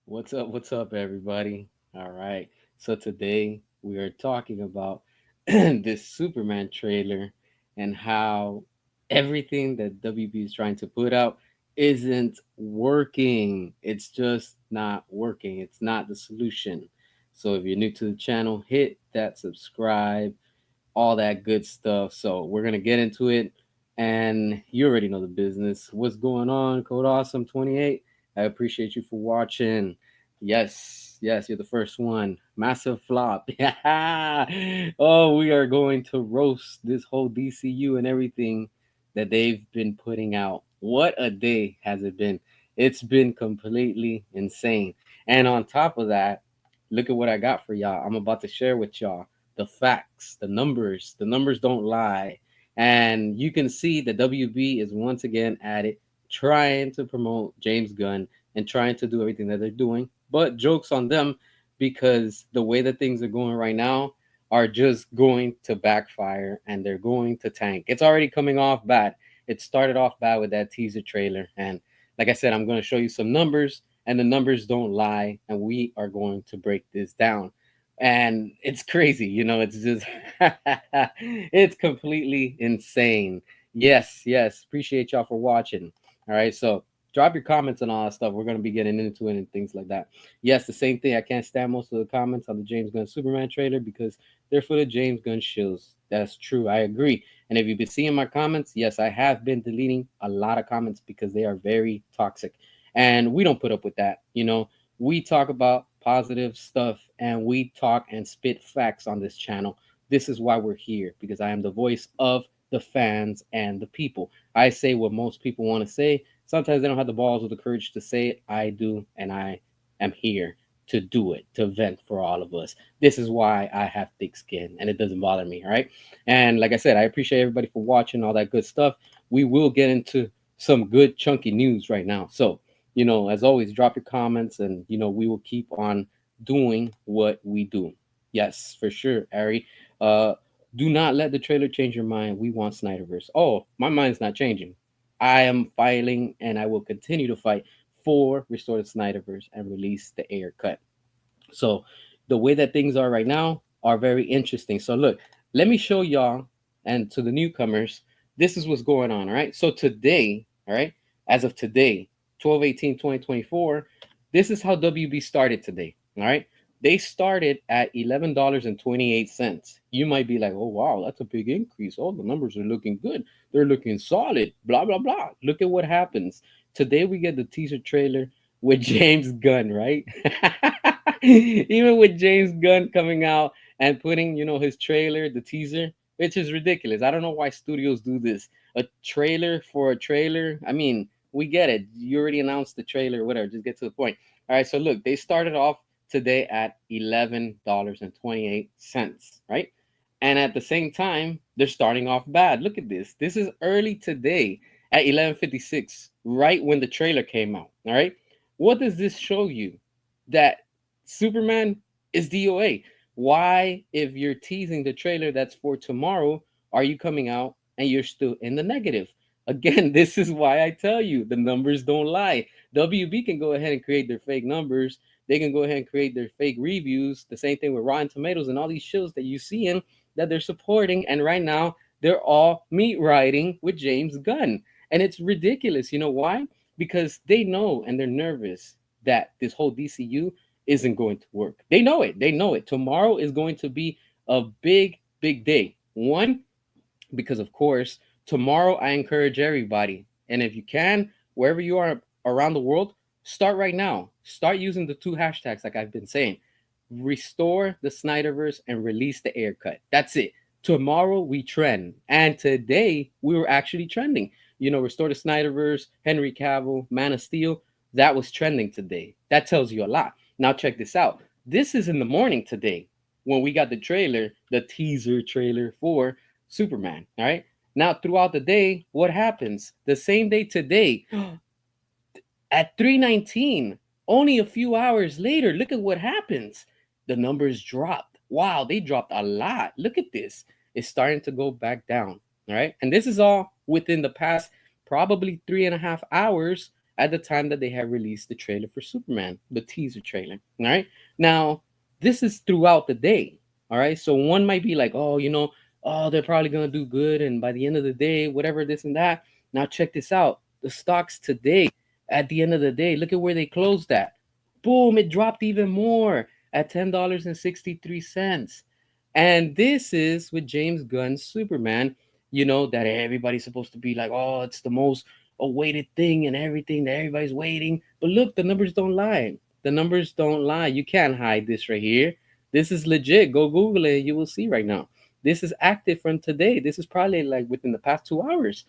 What's up, everybody? All right. So today we are talking about this Superman trailer and how everything that WB is trying to put out isn't working. It's just not working. It's not the solution. So if you're new to the channel, hit that subscribe, all that good stuff. So we're gonna get into it, and you already know the business. What's going on, Code Awesome 28? I appreciate you for watching. Yes, you're the first one. Massive flop. Yeah. Oh, we are going to roast this whole DCU and everything that they've been putting out. What a day has it been? It's been completely insane. And on top of that, look at what I got for y'all. I'm about to share with y'all the facts, the numbers. The numbers don't lie. And you can see that WB is once again at it, trying to promote James Gunn and trying to do everything that they're doing. But jokes on them, because the way that things are going right now are just going to backfire and they're going to tank. It's already coming off bad. It started off bad with that teaser trailer. And like I said, I'm going to show you some numbers, and the numbers don't lie. And we are going to break this down, and it's crazy. It's just it's completely insane. Yes, appreciate y'all for watching. All right, so drop your comments and all that stuff. We're going to be getting into it and things like that. Yes, the same thing. I can't stand most of the comments on the James Gunn Superman trailer because they're full of James Gunn shills. That's true, I agree. And if you've been seeing my comments, yes, I have been deleting a lot of comments because they are very toxic, and we don't put up with that. We talk about positive stuff, and we talk and spit facts on this channel. This is why we're here, because I am the voice of the fans and the people. I say what most people want to say. Sometimes they don't have the balls or the courage to say it. I do, and I am here to do it, to vent for all of us. This is why I have thick skin, and it doesn't bother me. All right. And like I said, I appreciate everybody for watching all that good stuff. We will get into some good chunky news right now. So, as always, drop your comments, and we will keep on doing what we do. Yes, for sure, Ari. Uh, do not let the trailer change your mind. We want Snyderverse. Oh, my mind's not changing. I am fighting, and I will continue to fight for restore the Snyderverse and release the air cut. So, the way that things are right now are very interesting. So, look, let me show y'all and to the newcomers, this is what's going on. All right. So, today, all right, as of today, 12/18/2024, this is how WB started today. All right. They started at $11.28. You might be like, oh, wow, that's a big increase. Oh, the numbers are looking good. They're looking solid. Blah, blah, blah. Look at what happens. Today, we get the teaser trailer with James Gunn, right? Even with James Gunn coming out and putting, his trailer, the teaser, which is ridiculous. I don't know why studios do this. A trailer for a trailer. I mean, we get it. You already announced the trailer, whatever. Just get to the point. All right. So look, they started off today at $11.28, right? And at the same time, they're starting off bad. Look at this. This is early today at 11:56, right when the trailer came out. All right. What does this show you? That Superman is DOA. Why, if you're teasing the trailer that's for tomorrow, are you coming out and you're still in the negative? Again, this is why I tell you the numbers don't lie. WB can go ahead and create their fake numbers. They can go ahead and create their fake reviews. The same thing with Rotten Tomatoes and all these shows that you see in that they're supporting. And right now, they're all meat riding with James Gunn. And it's ridiculous. You know why? Because they know and they're nervous that this whole DCU isn't going to work. They know it. They know it. Tomorrow is going to be a big day. One, because of course, tomorrow I encourage everybody. And if you can, wherever you are around the world, start right now. Start using the two hashtags like I've been saying. Restore the Snyderverse and release the air cut. That's it. Tomorrow we trend. And today we were actually trending. Restore the Snyderverse, Henry Cavill, Man of Steel. That was trending today. That tells you a lot. Now check this out. This is in the morning today when we got the trailer, the teaser trailer for Superman. All right. Now, throughout the day, what happens? The same day today, at 3:19, only a few hours later, look at what happens. The numbers dropped. Wow, they dropped a lot. Look at this. It's starting to go back down. All right. And this is all within the past probably 3.5 hours at the time that they had released the trailer for Superman, the teaser trailer. All right. Now, this is throughout the day. All right. So one might be like, oh, oh, they're probably going to do good. And by the end of the day, whatever, this and that. Now, check this out. The stocks today, at the end of the day, look at where they closed at. Boom, it dropped even more at $10.63. And this is with James Gunn's Superman, that everybody's supposed to be like, oh, it's the most awaited thing and everything that everybody's waiting. But look, the numbers don't lie. The numbers don't lie. You can't hide this right here. This is legit. Go Google it. You will see right now. This is active from today. This is probably like within the past 2 hours.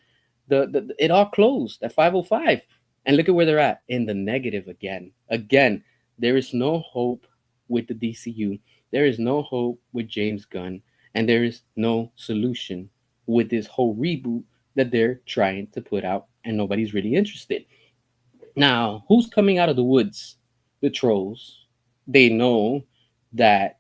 It all closed at 5:05, and look at where they're at, in the negative again. Again, there is no hope with the DCU. There is no hope with James Gunn, and there is no solution with this whole reboot that they're trying to put out, and nobody's really interested. Now, who's coming out of the woods? The trolls. They know that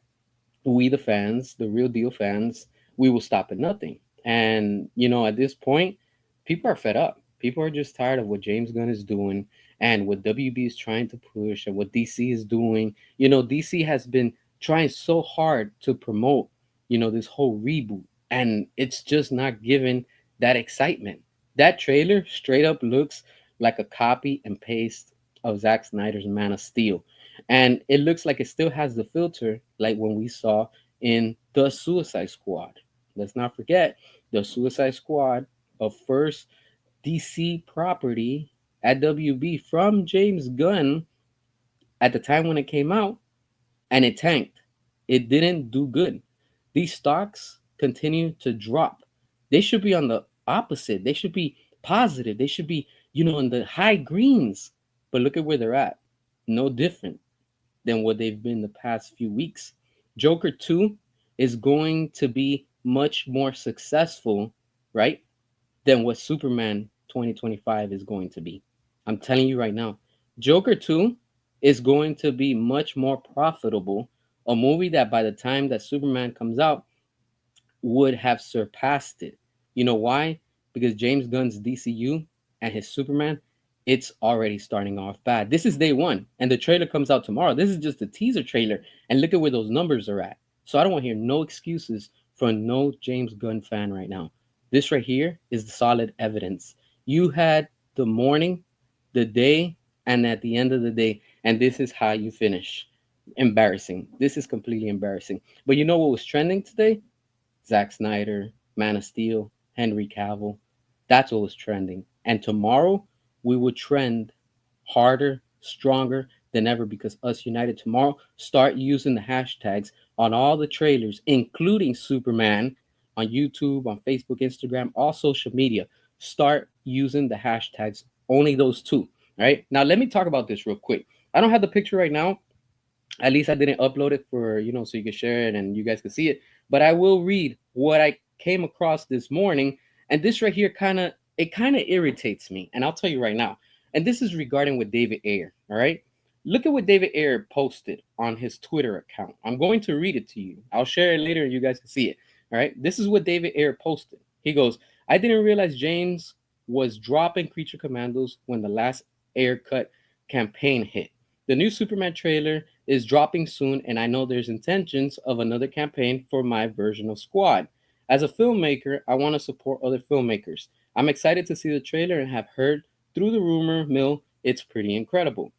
we, the fans, the real deal fans, we will stop at nothing. And at this point, people are fed up. People are just tired of what James Gunn is doing and what WB is trying to push and what DC is doing. DC has been trying so hard to promote, this whole reboot, and it's just not giving that excitement. That trailer straight up looks like a copy and paste of Zack Snyder's Man of Steel. And it looks like it still has the filter like when we saw in The Suicide Squad. Let's not forget The Suicide Squad, a first DC property at WB from James Gunn at the time when it came out, and it tanked. It didn't do good. These stocks continue to drop. They should be on the opposite. They should be positive. They should be, in the high greens. But look at where they're at. No different than what they've been the past few weeks. Joker 2 is going to be much more successful, right, than what Superman 2025 is going to be. I'm telling you right now. Joker 2 is going to be much more profitable. A movie that by the time that Superman comes out would have surpassed it. You know why? Because James Gunn's DCU and his Superman, it's already starting off bad. This is day one, and the trailer comes out tomorrow. This is just a teaser trailer, and look at where those numbers are at. So I don't want to hear no excuses from no James Gunn fan right now. This right here is the solid evidence. You had the morning, the day, and at the end of the day, and this is how you finish. Embarrassing. This is completely embarrassing. But you know what was trending today? Zack Snyder, Man of Steel, Henry Cavill. That's what was trending. And tomorrow we will trend harder, stronger than ever, because Us United tomorrow start using the hashtags on all the trailers, including Superman, on YouTube, on Facebook, Instagram, all social media. Start using the hashtags, only those two. All right. Now let me talk about this real quick. I don't have the picture right now. At least I didn't upload it for, so you can share it and you guys can see it. But I will read what I came across this morning. And this right here kind of irritates me. And I'll tell you right now. And this is regarding with David Ayer. All right. Look at what David Ayer posted on his Twitter account. I'm going to read it to you. I'll share it later and you guys can see it. All right. This is what David Ayer posted. He goes, I didn't realize James was dropping Creature Commandos when the last Ayer cut campaign hit. The new Superman trailer is dropping soon, and I know there's intentions of another campaign for my version of Squad. As a filmmaker, I want to support other filmmakers. I'm excited to see the trailer and have heard through the rumor mill it's pretty incredible.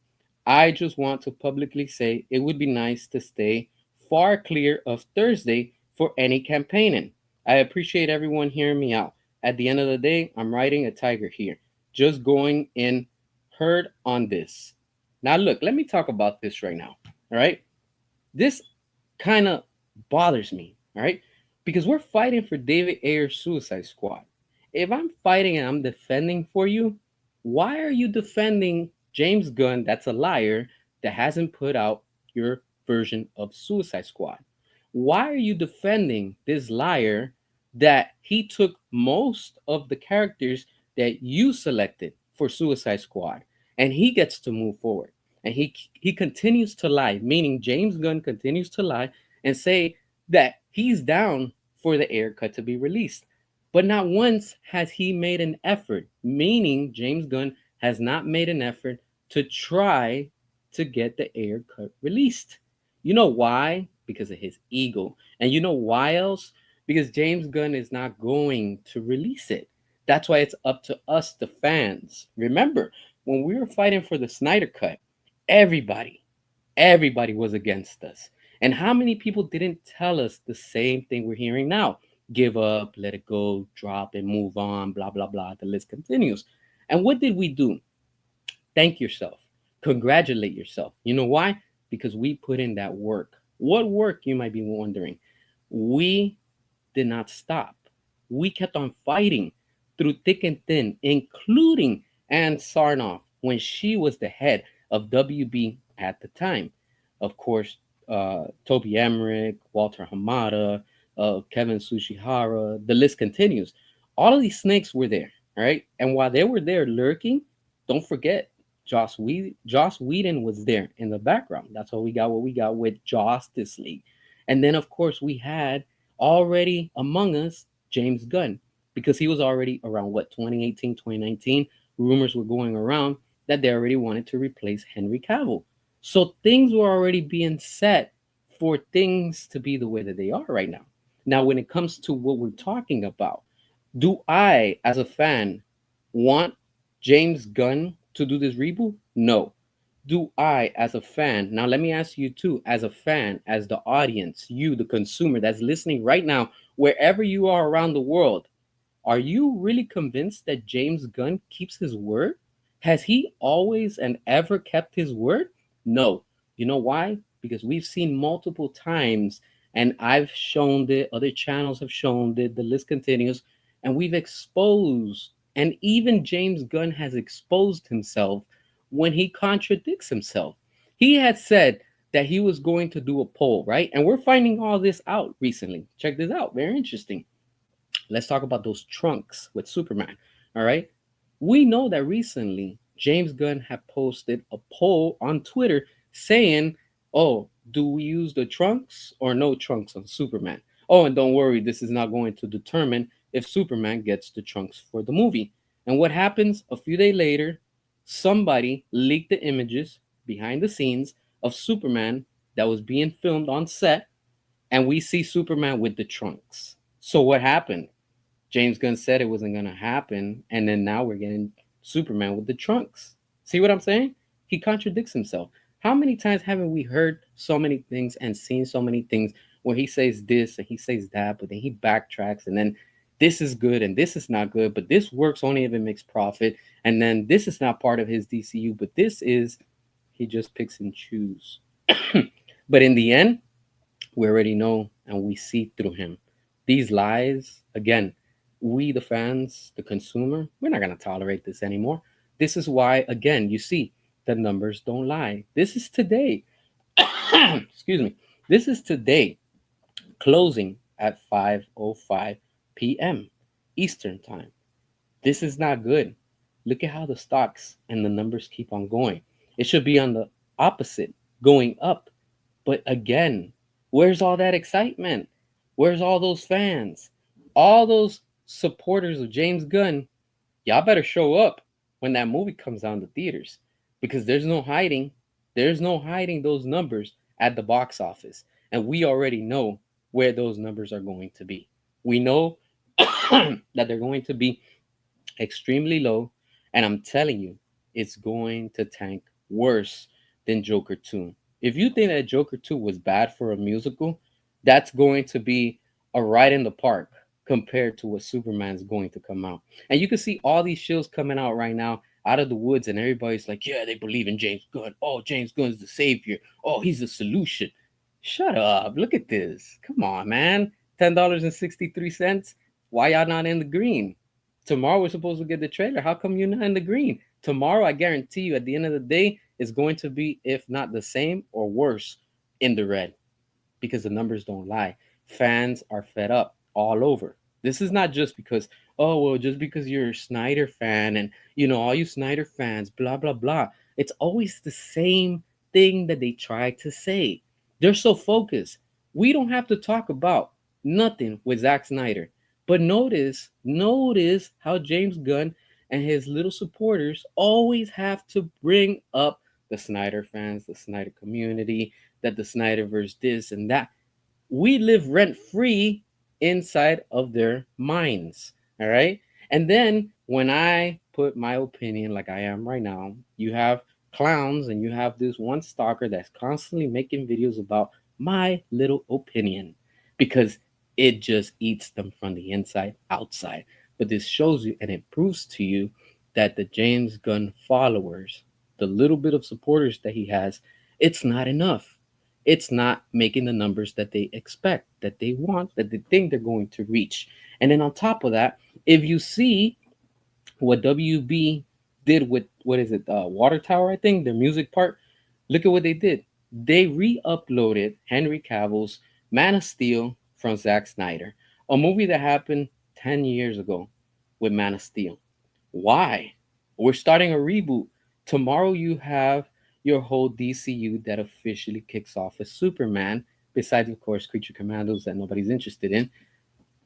I just want to publicly say it would be nice to stay far clear of Thursday for any campaigning. I appreciate everyone hearing me out. At the end of the day, I'm riding a tiger here. Just going in hard on this. Now, look, let me talk about this right now. All right. This kind of bothers me. All right. Because we're fighting for David Ayer's Suicide Squad. If I'm fighting and I'm defending for you, why are you defending James Gunn, that's a liar, that hasn't put out your version of Suicide Squad? Why are you defending this liar that he took most of the characters that you selected for Suicide Squad and he gets to move forward? And he continues to lie, meaning James Gunn continues to lie and say that he's down for the Ayer cut to be released. But not once has he made an effort, meaning James Gunn has not made an effort to try to get the Ayer cut released. You know why? Because of his ego. And you know why else? Because James Gunn is not going to release it. That's why it's up to us, the fans. Remember, when we were fighting for the Snyder cut, everybody, everybody was against us. And how many people didn't tell us the same thing we're hearing now? Give up, let it go, drop and move on, blah, blah, blah. The list continues. And what did we do? Thank yourself. Congratulate yourself. You know why? Because we put in that work. What work, you might be wondering? We did not stop. We kept on fighting through thick and thin, including Ann Sarnoff when she was the head of WB at the time. Of course, Toby Emmerich, Walter Hamada, Kevin Sushihara, the list continues. All of these snakes were there, all right? And while they were there lurking, don't forget, Joss Whedon was there in the background. That's how we got what we got with Justice League. And then, of course, we had already among us James Gunn, because he was already around what, 2018, 2019. Rumors were going around that they already wanted to replace Henry Cavill. So things were already being set for things to be the way that they are right now. Now, when it comes to what we're talking about, do I, as a fan, want James Gunn to do this reboot? No. Do I, as a fan, now let me ask you too, as a fan, as the audience, you, the consumer that's listening right now, wherever you are around the world, are you really convinced that James Gunn keeps his word? Has he always and ever kept his word? No. You know why? Because we've seen multiple times, and I've shown it, other channels have shown it, the list continues, and we've exposed, and even James Gunn has exposed himself when he contradicts himself. He had said that he was going to do a poll, right? And we're finding all this out recently. Check this out. Very interesting. Let's talk about those trunks with Superman. All right. We know that recently James Gunn had posted a poll on Twitter saying, oh, do we use the trunks or no trunks on Superman? Oh, and don't worry, this is not going to determine if Superman gets the trunks for the movie. And what happens a few days later? Somebody leaked the images behind the scenes of Superman that was being filmed on set, and we see Superman with the trunks. So what happened? James Gunn said it wasn't going to happen, and then now we're getting Superman with the trunks. See what I'm saying? He contradicts himself. How many times haven't we heard so many things and seen so many things where he says this and he says that, but then he backtracks, and then this is good and this is not good, but this works only if it makes profit, and then this is not part of his DCU, but this is, he just picks and choose. But in the end, we already know and we see through him. These lies, again, we, the fans, the consumer, we're not going to tolerate this anymore. This is why, again, you see, the numbers don't lie. This is today. Excuse me. This is today, closing at 5:05 p.m. Eastern Time. This is not good. Look at how the stocks and the numbers keep on going. It should be on the opposite, going up. But again, where's all that excitement? Where's all those fans? All those supporters of James Gunn? Y'all better show up when that movie comes out in the theaters, because there's no hiding. There's no hiding those numbers at the box office. And we already know where those numbers are going to be. We know that they're going to be extremely low. And I'm telling you, it's going to tank worse than Joker 2. If you think that Joker 2 was bad for a musical, that's going to be a ride in the park compared to what Superman's going to come out. And you can see all these shows coming out right now out of the woods, and everybody's like, yeah, they believe in James Gunn. Oh, James Gunn's the savior. Oh, he's the solution. Shut up. Look at this. Come on, man. $10.63. Why y'all not in the green? Tomorrow we're supposed to get the trailer. How come you're not in the green? Tomorrow, I guarantee you, at the end of the day, it's going to be, if not the same or worse, in the red, because the numbers don't lie. Fans are fed up all over. This is not just because, oh, well, just because you're a Snyder fan and, all you Snyder fans, blah, blah, blah. It's always the same thing that they try to say. They're so focused. We don't have to talk about nothing with Zack Snyder. But notice how James Gunn and his little supporters always have to bring up the Snyder fans, the Snyder community, that the Snyderverse this and that. We live rent free inside of their minds. All right. And then when I put my opinion like I am right now, you have clowns and you have this one stalker that's constantly making videos about my little opinion because it just eats them from the inside outside. But this shows you and it proves to you that the James Gunn followers, the little bit of supporters that he has, it's not enough. It's not making the numbers that they expect, that they want, that they think they're going to reach. And then on top of that, if you see what WB did with what is it, Water Tower, I think, their music part, look at what they did. They re-uploaded Henry Cavill's Man of Steel from Zack Snyder, a movie that happened 10 years ago with Man of Steel. Why? We're starting a reboot. Tomorrow you have your whole DCU that officially kicks off as Superman, besides of course Creature Commandos that nobody's interested in,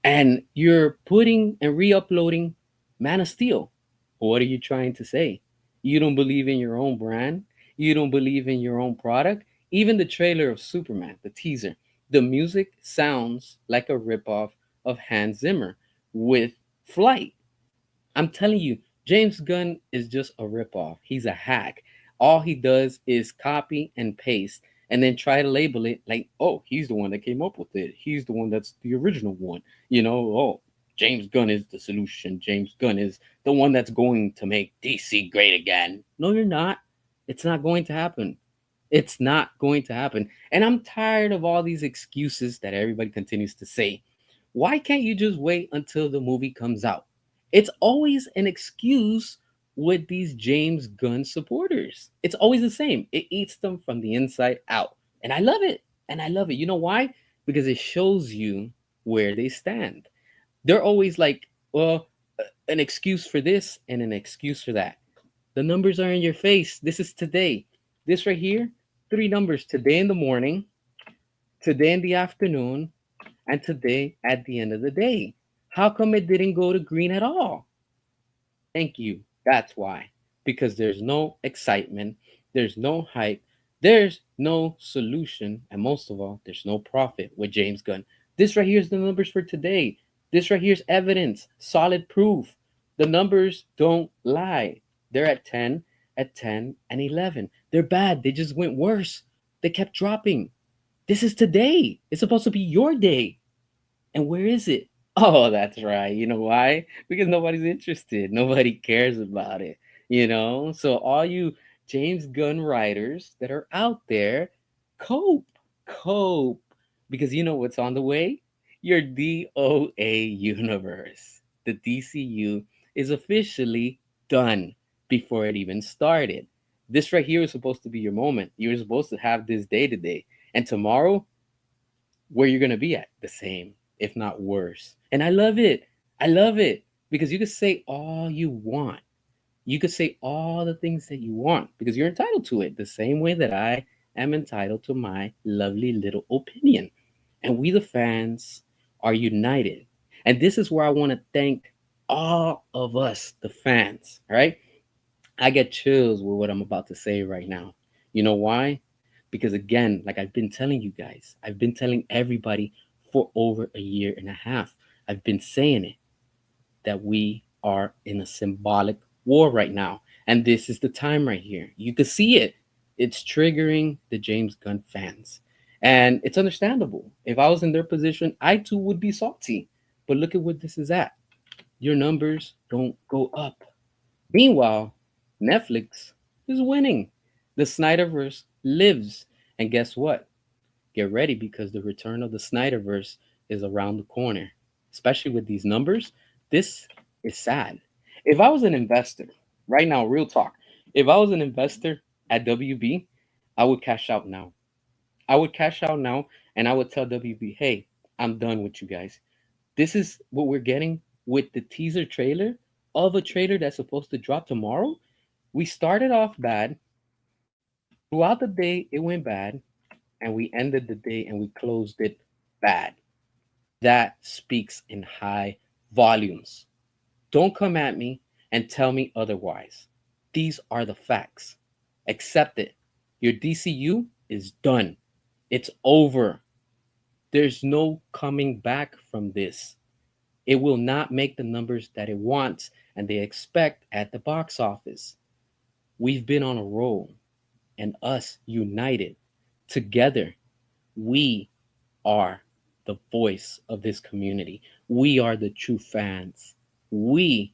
and you're putting and re-uploading Man of Steel. What are you trying to say? You don't believe in your own brand? You don't believe in your own product? Even the trailer of Superman, the teaser, the music sounds like a ripoff of Hans Zimmer with Flight. I'm telling you, James Gunn is just a ripoff. He's a hack. All he does is copy and paste and then try to label it like, oh, he's the one that came up with it. He's the one that's the original one. Oh, James Gunn is the solution. James Gunn is the one that's going to make DC great again. No, you're not. It's not going to happen. It's not going to happen. And I'm tired of all these excuses that everybody continues to say. Why can't you just wait until the movie comes out? It's always an excuse with these James Gunn supporters. It's always the same. It eats them from the inside out. And I love it. And I love it. You know why? Because it shows you where they stand. They're always like, well, an excuse for this and an excuse for that. The numbers are in your face. This is today. This right here, three numbers today in the morning, today in the afternoon, and today at the end of the day. How come it didn't go to green at all? Thank you. That's why. Because there's no excitement, there's no hype, there's no solution, and most of all, there's no profit with James Gunn. This right here is the numbers for today. This right here is evidence, solid proof. The numbers don't lie. They're at 10, and 11. They're bad. They just went worse. They kept dropping. This is today. It's supposed to be your day. And where is it? Oh, that's right. You know why? Because nobody's interested. Nobody cares about it. So all you James Gunn writers that are out there, cope, cope. Because you know what's on the way? Your DOA universe. The DCU is officially done before it even started. This right here is supposed to be your moment. You're supposed to have this day today. And tomorrow, where you're gonna be at the same, if not worse. And I love it. I love it because you can say all you want. You could say all the things that you want because you're entitled to it the same way that I am entitled to my lovely little opinion. And we, the fans, are united. And this is where I want to thank all of us, the fans. All right. I get chills with what I'm about to say right now. You know why? Because again, like I've been telling you guys, I've been telling everybody for over a year and a half. I've been saying it that we are in a symbolic war right now. And this is the time right here. You can see it. It's triggering the James Gunn fans. And it's understandable. If I was in their position, I too would be salty. But look at what this is at. Your numbers don't go up. Meanwhile, Netflix is winning. The Snyderverse lives. And guess what? Get ready because the return of the Snyderverse is around the corner. Especially with these numbers, this is sad. If I was an investor, right now, real talk, if I was an investor at WB, I would cash out now. I would cash out now and I would tell WB, hey, I'm done with you guys. This is what we're getting with the teaser trailer of a trailer that's supposed to drop tomorrow. We started off bad. Throughout the day, it went bad. And we ended the day and we closed it bad. That speaks in high volumes. Don't come at me and tell me otherwise. These are the facts. Accept it. Your DCU is done. It's over. There's no coming back from this. It will not make the numbers that it wants and they expect at the box office. We've been on a roll, and us united together, we are the voice of this community. We are the true fans. We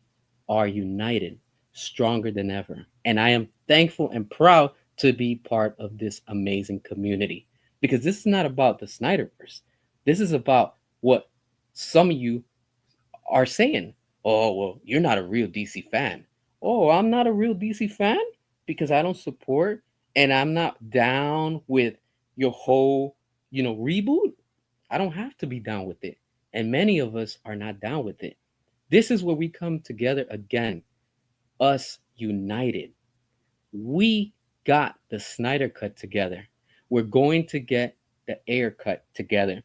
are united, stronger than ever. And I am thankful and proud to be part of this amazing community because this is not about the Snyderverse. This is about what some of you are saying. Oh, well, you're not a real DC fan. Oh, I'm not a real DC fan because I don't support and I'm not down with your whole, reboot. I don't have to be down with it. And many of us are not down with it. This is where we come together again, us united. We got the Snyder cut together. We're going to get the Ayer cut together.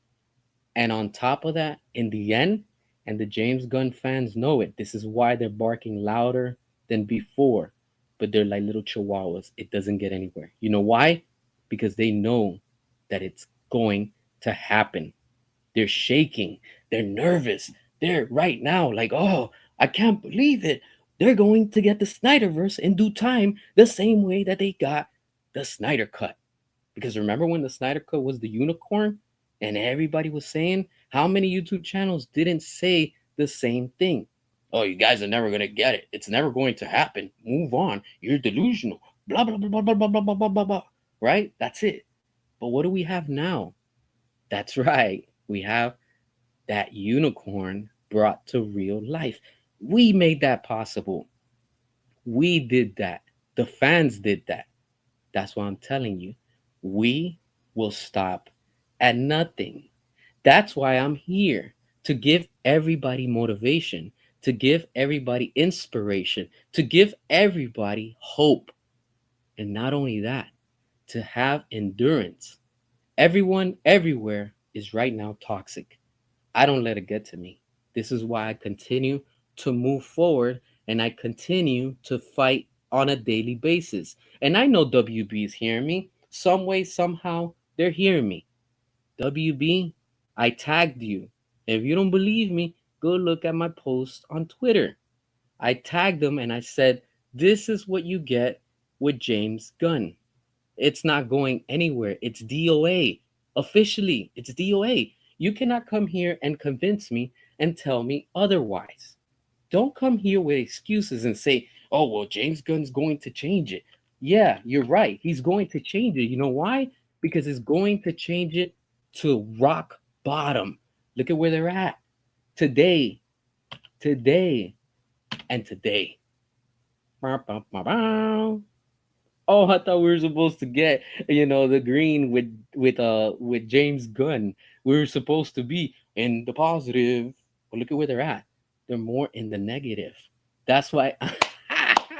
And on top of that, in the end, and the James Gunn fans know it, this is why they're barking louder than before. But they're like little chihuahuas. It doesn't get anywhere. You know why? Because they know that it's going to happen. They're shaking. They're nervous. They're right now like, oh, I can't believe it. They're going to get the Snyderverse in due time, the same way that they got the Snyder Cut. Because remember when the Snyder Cut was the unicorn and everybody was saying, how many YouTube channels didn't say the same thing? Oh, you guys are never going to get it. It's never going to happen. Move on. You're delusional. Blah, blah, blah, blah, blah, blah, blah, blah, blah, blah. Right? That's it. But what do we have now? That's right. We have that unicorn brought to real life. We made that possible. We did that. The fans did that. That's why I'm telling you, we will stop at nothing. That's why I'm here to give everybody motivation, to give everybody inspiration, to give everybody hope. And not only that, to have endurance. Everyone everywhere is right now toxic. I don't let it get to me. This is why I continue to move forward and I continue to fight on a daily basis. And I know WB is hearing me. Some way, somehow, they're hearing me. WB, I tagged you. If you don't believe me, go look at my post on Twitter. I tagged them and I said, this is what you get with James Gunn. It's not going anywhere. It's DOA. Officially, it's DOA. You cannot come here and convince me and tell me otherwise. Don't come here with excuses and say, oh, well, James Gunn's going to change it. Yeah, you're right. He's going to change it. You know why? Because he's going to change it to rock bottom. Look at where they're at today, today, and today. Oh, I thought we were supposed to get, the green with James Gunn. We were supposed to be in the positive, but look at where they're at. They're more in the negative. That's why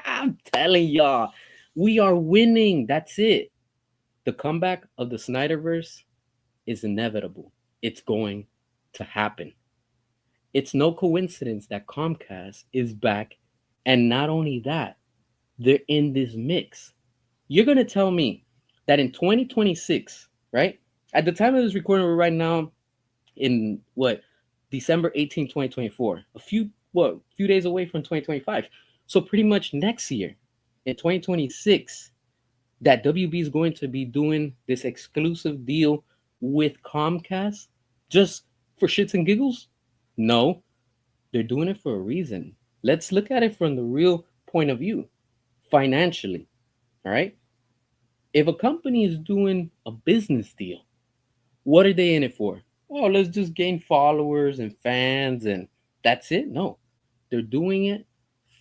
I'm telling y'all, we are winning. That's it. The comeback of the Snyderverse is inevitable. It's going to happen. It's no coincidence that Comcast is back, and not only that, they're in this mix. You're going to tell me that in 2026, right? At the time of this recording, we're right now in what? December 18, 2024. Few days away from 2025. So pretty much next year in 2026 that WB is going to be doing this exclusive deal with Comcast just for shits and giggles? No, they're doing it for a reason. Let's look at it from the real point of view, financially, all right? If a company is doing a business deal, what are they in it for? Oh, let's just gain followers and fans and that's it? No. They're doing it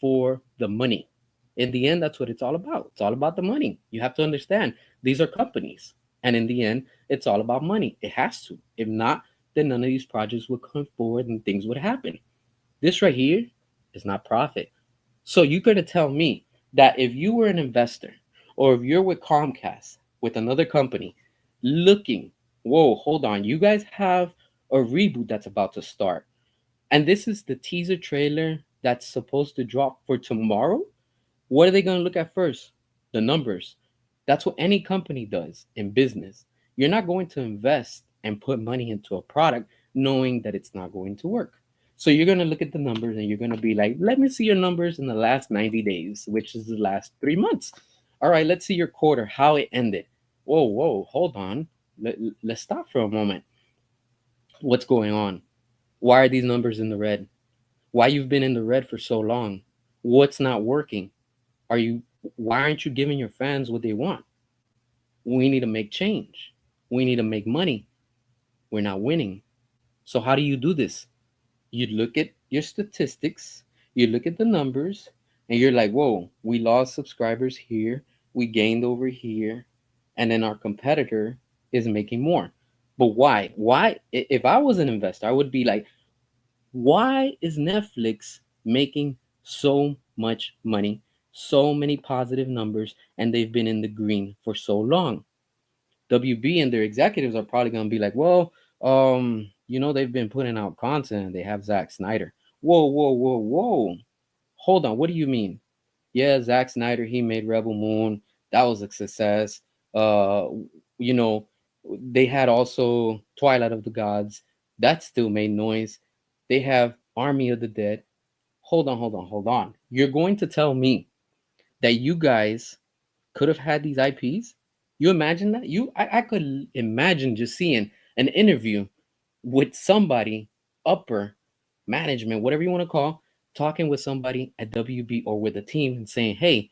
for the money. In the end, that's what it's all about. It's all about the money. You have to understand these are companies. And in the end, it's all about money. It has to. If not, then none of these projects would come forward and things would happen. This right here is not profit. So you're going to tell me that if you were an investor or if you're with Comcast, with another company, looking, whoa, hold on, you guys have a reboot that's about to start. And this is the teaser trailer that's supposed to drop for tomorrow, what are they going to look at first? The numbers. That's what any company does in business. You're not going to invest and put money into a product knowing that it's not going to work. So you're going to look at the numbers and you're going to be like, let me see your numbers in the last 90 days, which is the last 3 months. All right, let's see your quarter, how it ended. Whoa, hold on. Let's stop for a moment. What's going on? Why are these numbers in the red? Why you've been in the red for so long? What's not working? Are you Why aren't you giving your fans what they want? We need to make change. We need to make money. We're not winning. So how do you do this? You look at your statistics, you look at the numbers, and you're like, whoa, we lost subscribers here, we gained over here, and then our competitor is making more. But why? Why? If I was an investor, I would be like, why is Netflix making so much money, so many positive numbers, and they've been in the green for so long? WB and their executives are probably going to be like, well, they've been putting out content. They have Zack Snyder. Whoa. Hold on. What do you mean? Yeah, Zack Snyder, he made Rebel Moon. That was a success. Uh, you know, they had also Twilight of the Gods. That still made noise. They have Army of the Dead. Hold on. You're going to tell me that you guys could have had these IPs? You imagine that? I could imagine just seeing an interview with somebody, upper management, whatever you want to call, talking with somebody at WB or with a team and saying, hey,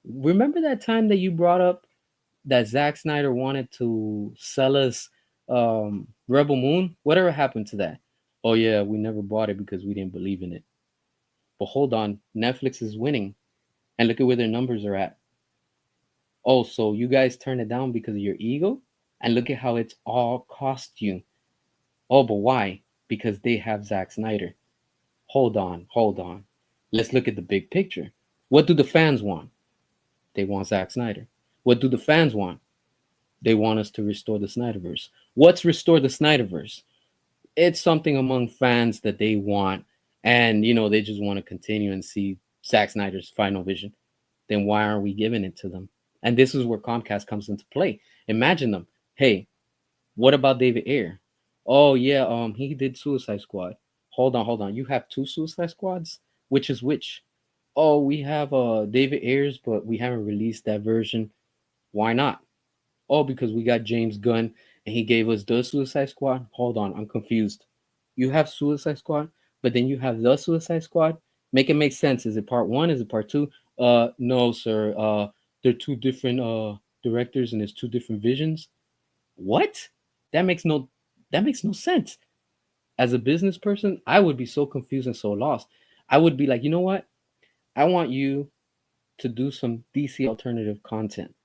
remember that time that you brought up that Zack Snyder wanted to sell us Rebel Moon? Whatever happened to that? Oh yeah, we never bought it because we didn't believe in it. But hold on, Netflix is winning, and look at where their numbers are at. Oh, so you guys turn it down because of your ego? And look at how it's all cost you. Oh, but why? Because they have Zack Snyder. Hold on. Let's look at the big picture. What do the fans want? They want Zack Snyder. What do the fans want? They want us to restore the Snyderverse. What's restore the Snyderverse? It's something among fans that they want, and they just want to continue and see Zack Snyder's final vision. Then why aren't we giving it to them? And this is where Comcast comes into play. Imagine them. Hey, what about David Ayer? Oh yeah, he did Suicide Squad. Hold on. You have two Suicide Squads? Which is which? Oh, we have David Ayers, but we haven't released that version. Why not? Oh, because we got James Gunn and he gave us the Suicide Squad. Hold on, I'm confused. You have Suicide Squad, but then you have the Suicide Squad. Make it make sense. Is it part one? Is it part two? No, sir. They're two different directors and there's two different visions. What? That makes no that makes no sense. As a business person, I would be so confused and so lost. I would be like, you know what? I want you to do some DC alternative content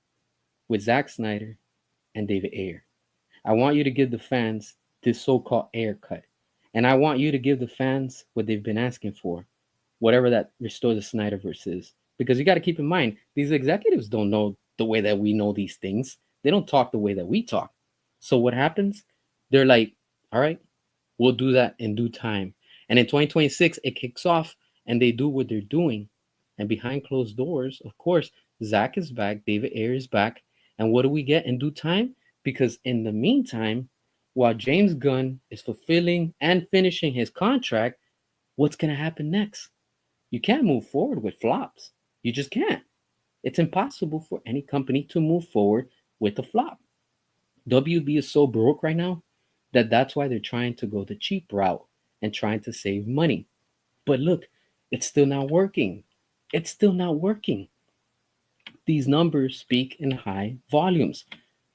with Zack Snyder and David Ayer. I want you to give the fans this so-called air cut. And I want you to give the fans what they've been asking for, whatever that Restore the Snyderverse is. Because you got to keep in mind, these executives don't know the way that we know these things. They don't talk the way that we talk. So what happens? They're like, all right, we'll do that in due time. And in 2026, it kicks off and they do what they're doing. And behind closed doors, of course, Zach is back, David Ayer is back. And what do we get in due time? Because in the meantime, while James Gunn is fulfilling and finishing his contract, what's going to happen next? You can't move forward with flops. You just can't. It's impossible for any company to move forward with a flop. WB is so broke right now that that's why they're trying to go the cheap route and trying to save money. But look, it's still not working. It's still not working. These numbers speak in high volumes.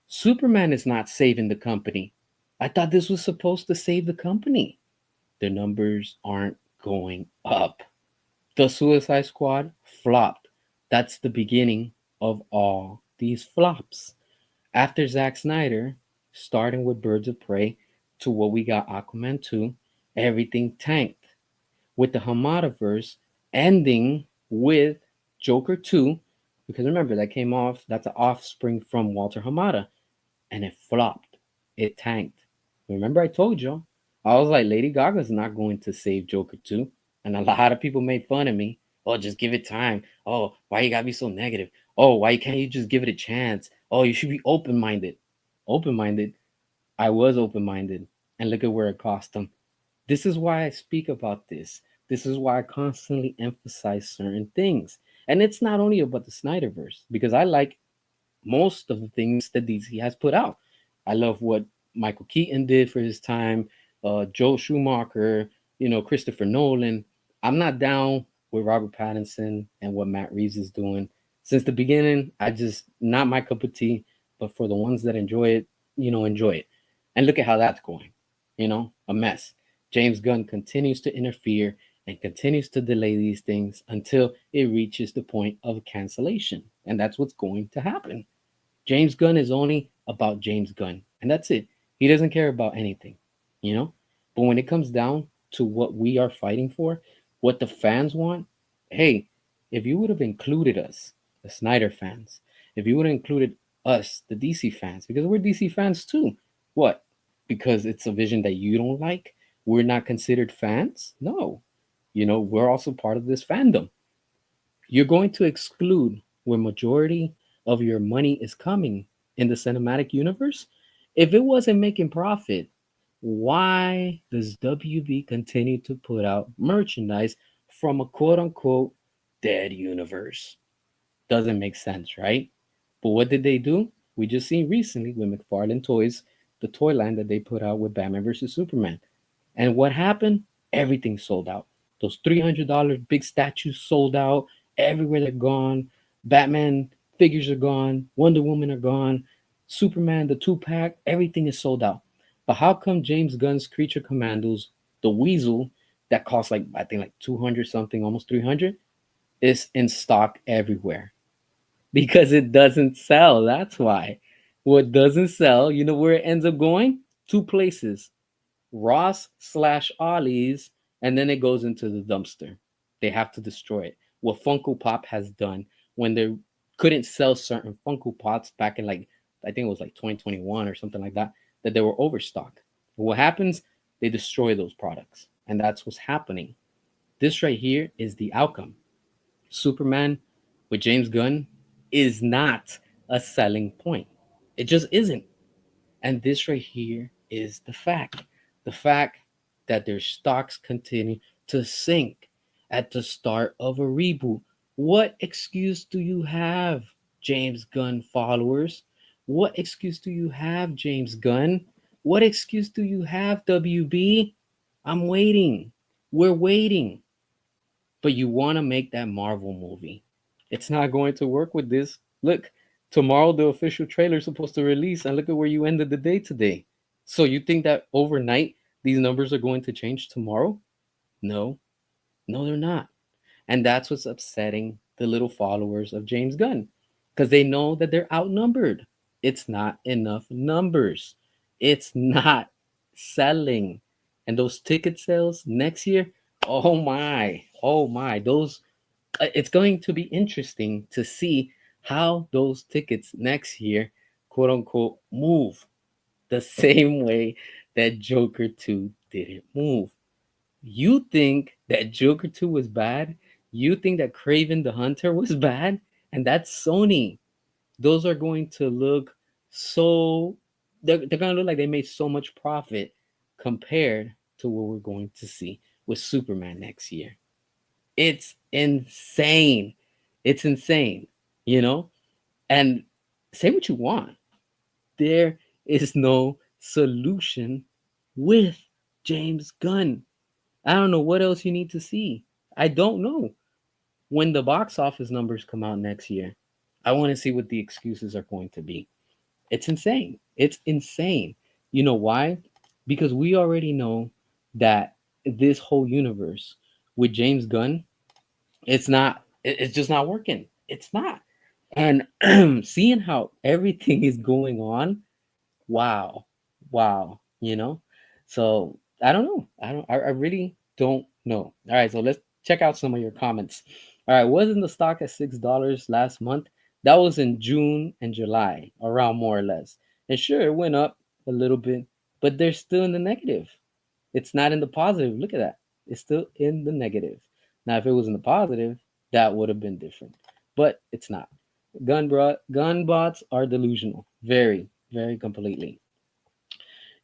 Superman is not saving the company. I thought this was supposed to save the company. The numbers aren't going up. The Suicide Squad flopped. That's the beginning of all these flops. After Zack Snyder, starting with Birds of Prey to what we got Aquaman 2, everything tanked. With the Hamadaverse ending with Joker 2, because remember that came off, that's an offspring from Walter Hamada, and it flopped. It tanked. Remember I told you, I was like, Lady Gaga's not going to save Joker 2. And a lot of people made fun of me. Oh, just give it time. Oh, why you gotta be so negative? Oh, why can't you just give it a chance? Oh, you should be open minded. Open minded. I was open minded. And look at where it cost them. This is why I speak about this. This is why I constantly emphasize certain things. And it's not only about the Snyderverse, because I like most of the things that DC has put out. I love what Michael Keaton did for his time, Joe Schumacher, Christopher Nolan. I'm not down with Robert Pattinson and what Matt Reeves is doing. Since the beginning, I just not my cup of tea, but for the ones that enjoy it, enjoy it. And look at how that's going. A mess. James Gunn continues to interfere and continues to delay these things until it reaches the point of cancellation. And that's what's going to happen. James Gunn is only about James Gunn, and that's it. He doesn't care about anything, you know? But when it comes down to what we are fighting for, what the fans want, hey, if you would have included us, the Snyder fans, if you would have included us, the DC fans, because we're DC fans too, what? Because it's a vision that you don't like? We're not considered fans? No. We're also part of this fandom. You're going to exclude where majority of your money is coming in the cinematic universe. If it wasn't making profit, why does WB continue to put out merchandise from a quote unquote dead universe? Doesn't make sense, right? But what did they do? We just seen recently with McFarlane Toys, the toy line that they put out with Batman versus Superman. And what happened? Everything sold out. Those $300 big statues sold out. Everywhere they're gone. Batman figures are gone. Wonder Woman are gone. Superman, the 2-pack, everything is sold out. But how come James Gunn's Creature Commandos, the Weasel, that costs like, I think like 200 something, almost 300, is in stock everywhere? Because it doesn't sell. That's why. What doesn't sell, you know where it ends up going? Two places: Ross slash Ollie's, and then it goes into the dumpster. They have to destroy it. What Funko Pop has done when they couldn't sell certain Funko Pops back in, like, I think it was like 2021 or something like that, that they were overstocked. What happens? They destroy those products. And that's what's happening. This right here is the outcome. Superman with James Gunn is not a selling point. It just isn't. And this right here is the fact. The fact that their stocks continue to sink at the start of a reboot. What excuse do you have, James Gunn followers? What excuse do you have, James Gunn? What excuse do you have, WB? I'm waiting. We're waiting. But you want to make that Marvel movie. It's not going to work with this. Look, tomorrow the official trailer is supposed to release, and look at where you ended the day today. So you think that overnight these numbers are going to change tomorrow? No, no, they're not. And that's what's upsetting the little followers of James Gunn, because they know that they're outnumbered. It's not enough numbers. It's not selling. And those ticket sales next year, oh my, those it's going to be interesting to see how those tickets next year, quote unquote, move the same way that Joker 2 didn't move. You think that Joker 2 was bad? You think that Craven the Hunter was bad? And that's Sony. Those are going to look so, they're going to look like they made so much profit compared to what we're going to see with Superman next year. It's insane. It's insane, you know? And say what you want. There is no solution with James Gunn. I don't know what else you need to see. I don't know. When the box office numbers come out next year, I want to see what the excuses are going to be. It's insane. It's insane. You know why? Because we already know that this whole universe with James Gunn, it's just not working. It's not. And seeing how everything is going on, wow, wow, So I don't know. I really don't know. All right, so let's check out some of your comments. All right, wasn't the stock at $6 last month? That was in June and July, around more or less. And sure, it went up a little bit, but they're still in the negative. It's not in the positive. Look at that. It's still in the negative. Now, if it was in the positive, that would have been different, but it's not. Gun bots are delusional, very, very completely.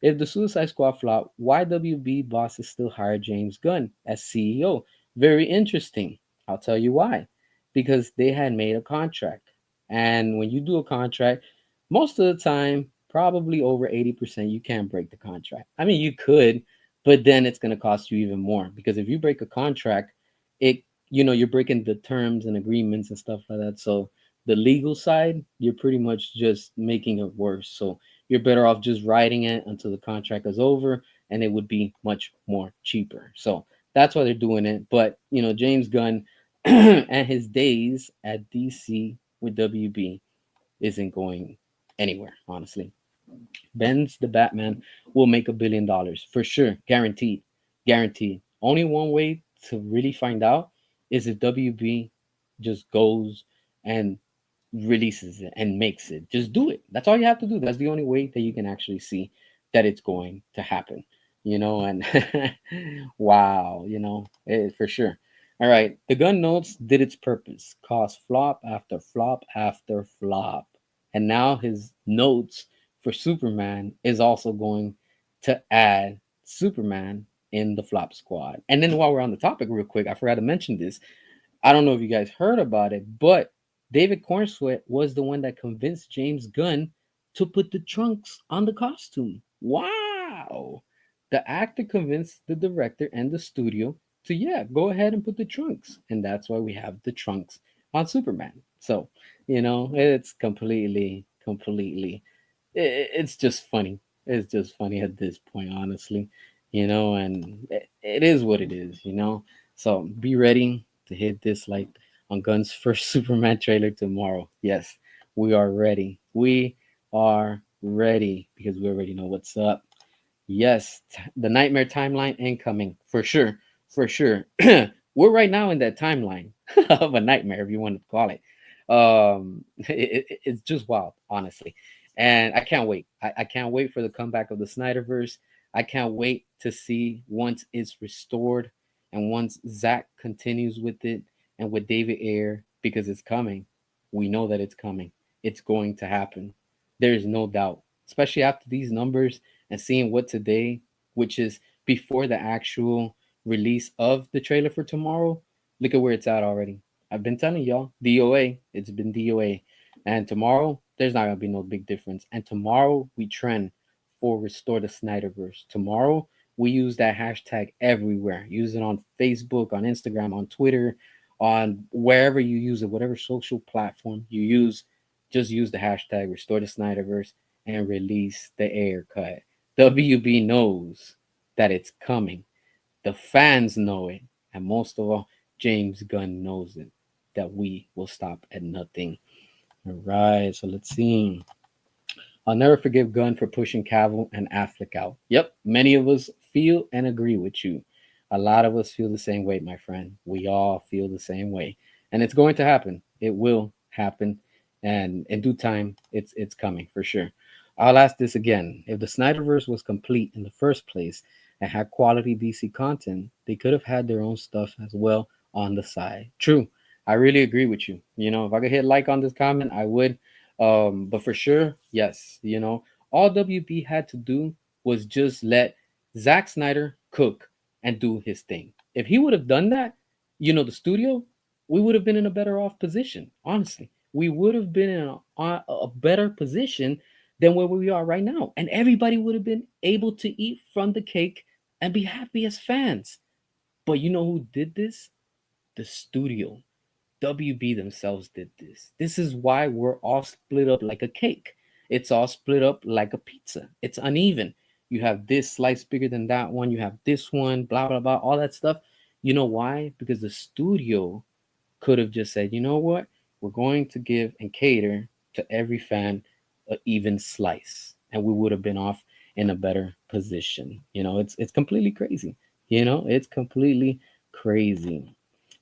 If the Suicide Squad flop, why WB bosses still hire James Gunn as CEO? Very interesting. I'll tell you why. Because they had made a contract. And when you do a contract, most of the time, probably over 80%, you can't break the contract. I mean, you could, but then it's going to cost you even more. Because if you break a contract, you're breaking the terms and agreements and stuff like that. So the legal side, you're pretty much just making it worse. So you're better off just writing it until the contract is over, and it would be much more cheaper. So that's why they're doing it. But James Gunn and his days at DC with WB isn't going anywhere, honestly. Ben's the Batman will make $1 billion for sure, guaranteed, guaranteed. Only one way to really find out is if WB just goes and releases it and makes it. Just do it. That's all you have to do. That's the only way that you can actually see that it's going to happen. And wow, for sure. All right, the gun notes did its purpose, caused flop after flop after flop, and now his notes for Superman is also going to add Superman in the flop squad. And then while we're on the topic, real quick, I forgot to mention this. I don't know if you guys heard about it, but David Cornsweet was the one that convinced James Gunn to put the trunks on the costume. Wow! The actor convinced the director and the studio to, yeah, go ahead and put the trunks. And that's why we have the trunks on Superman. So, it's it's just funny. It's just funny at this point, honestly, and it is what it is. So be ready to hit this like on Gun's first Superman trailer tomorrow. Yes, we are ready. We are ready because we already know what's up. Yes, the nightmare timeline incoming for sure, for sure. We're right now in that timeline of a nightmare, if you want to call it. It's just wild, honestly, and I can't wait. I can't wait for the comeback of the Snyderverse. I can't wait to see once it's restored and once Zach continues with it and with David Ayer because it's coming. We know that it's coming. It's going to happen. There is no doubt, especially after these numbers and seeing what today, which is before the actual release of the trailer for tomorrow, look at where it's at already. I've been telling y'all, DOA, it's been DOA. And tomorrow, there's not going to be no big difference. And tomorrow, we trend for Restore the Snyderverse. Tomorrow, we use that hashtag everywhere. Use it on Facebook, on Instagram, on Twitter, on wherever you use it, whatever social platform you use, just use the hashtag Restore the Snyderverse and release the Ayer cut. WB knows that it's coming. The fans know it. And most of all, James Gunn knows it. That we will stop at nothing. All right, so let's see. I'll never forgive Gunn for pushing Cavill and Affleck out. Yep, many of us feel and agree with you. A lot of us feel the same way, my friend. We all feel the same way. And it's going to happen. It will happen. And in due time, it's coming for sure. I'll ask this again. If the Snyderverse was complete in the first place and had quality DC content, they could have had their own stuff as well on the side. True. I really agree with you. If I could hit like on this comment, I would. But for sure, yes, all WB had to do was just let Zack Snyder cook and do his thing. If he would have done that, the studio, we would have been in a better off position. Honestly, we would have been in a better position than where we are right now, and everybody would have been able to eat from the cake and be happy as fans. But you know who did this? The studio. WB themselves did this. This is why we're all split up like a cake. It's all split up like a pizza. It's uneven. You have this slice bigger than that one. You have this one, blah, blah, blah, all that stuff. You know why? Because the studio could have just said, you know what? We're going to give and cater to every fan an even slice. And we would have been off in a better position. It's completely crazy. It's completely crazy.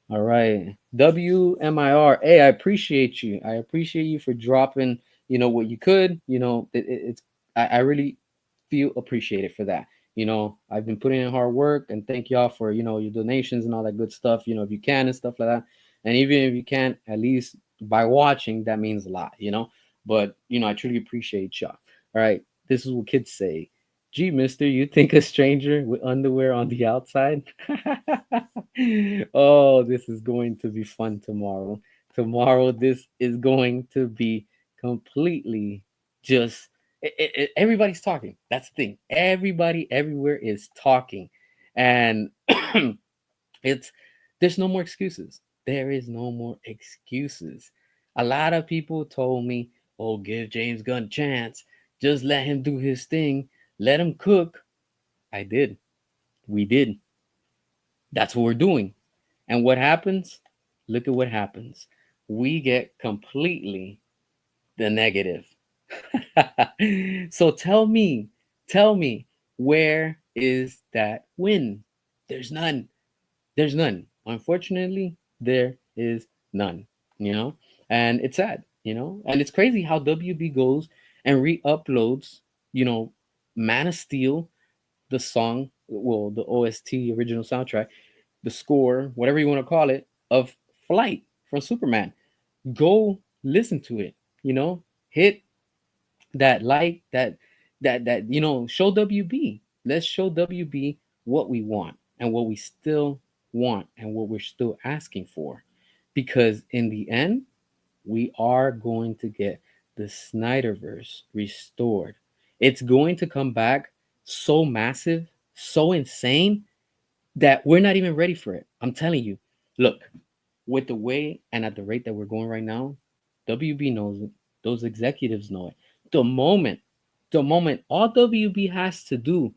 All right. WMIR. Hey, I appreciate you. I appreciate you for dropping, what you could. It's I really feel appreciated for that. I've been putting in hard work, and thank y'all for, your donations and all that good stuff, if you can and stuff like that. And even if you can't, at least by watching, that means a lot. But, I truly appreciate y'all. All right. This is what kids say. Gee, mister, you think a stranger with underwear on the outside? Oh, this is going to be fun tomorrow. Tomorrow, this is going to be completely just everybody's talking. That's the thing. Everybody everywhere is talking. And it's there's no more excuses. There is no more excuses. A lot of people told me, "Oh, give James Gunn a chance. Just let him do his thing. Let him cook." I did. We did. That's what we're doing. And what happens? Look at what happens. We get completely the negative. So tell me, where is that win? There's none. There's none. Unfortunately, there is none, you know? And it's sad. And it's crazy how WB goes and re uploads, you know, Man of Steel, the song, well, the OST, original soundtrack, the score, whatever you want to call it, of Flight from Superman. Go listen to it, you know? Hit that like that show WB. Let's show WB what we want and what we still want and what we're still asking for, because in the end we are going to get the Snyderverse restored. It's going to come back so massive, so insane, that we're not even ready for it. I'm telling you. Look, with the way and at the rate that we're going right now, WB knows it. Those executives know it. The moment, the moment, all WB has to do,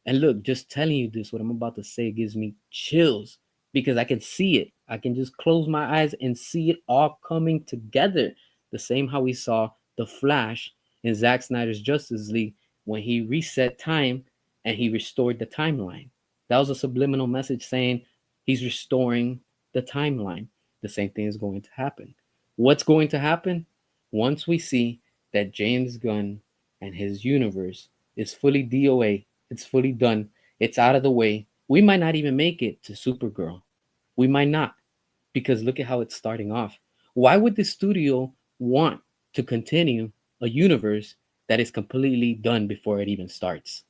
and look, just telling you this, what I'm about to say gives me chills because I can see it. I can just close my eyes and see it all coming together. The same how we saw the Flash in Zack Snyder's Justice League when he reset time and he restored the timeline. That was a subliminal message saying he's restoring the timeline. The same thing is going to happen. What's going to happen? Once we see that James Gunn and his universe is fully DOA, it's fully done, it's out of the way, we might not even make it to Supergirl. We might not, because look at how it's starting off. Why would the studio want to continue a universe that is completely done before it even starts?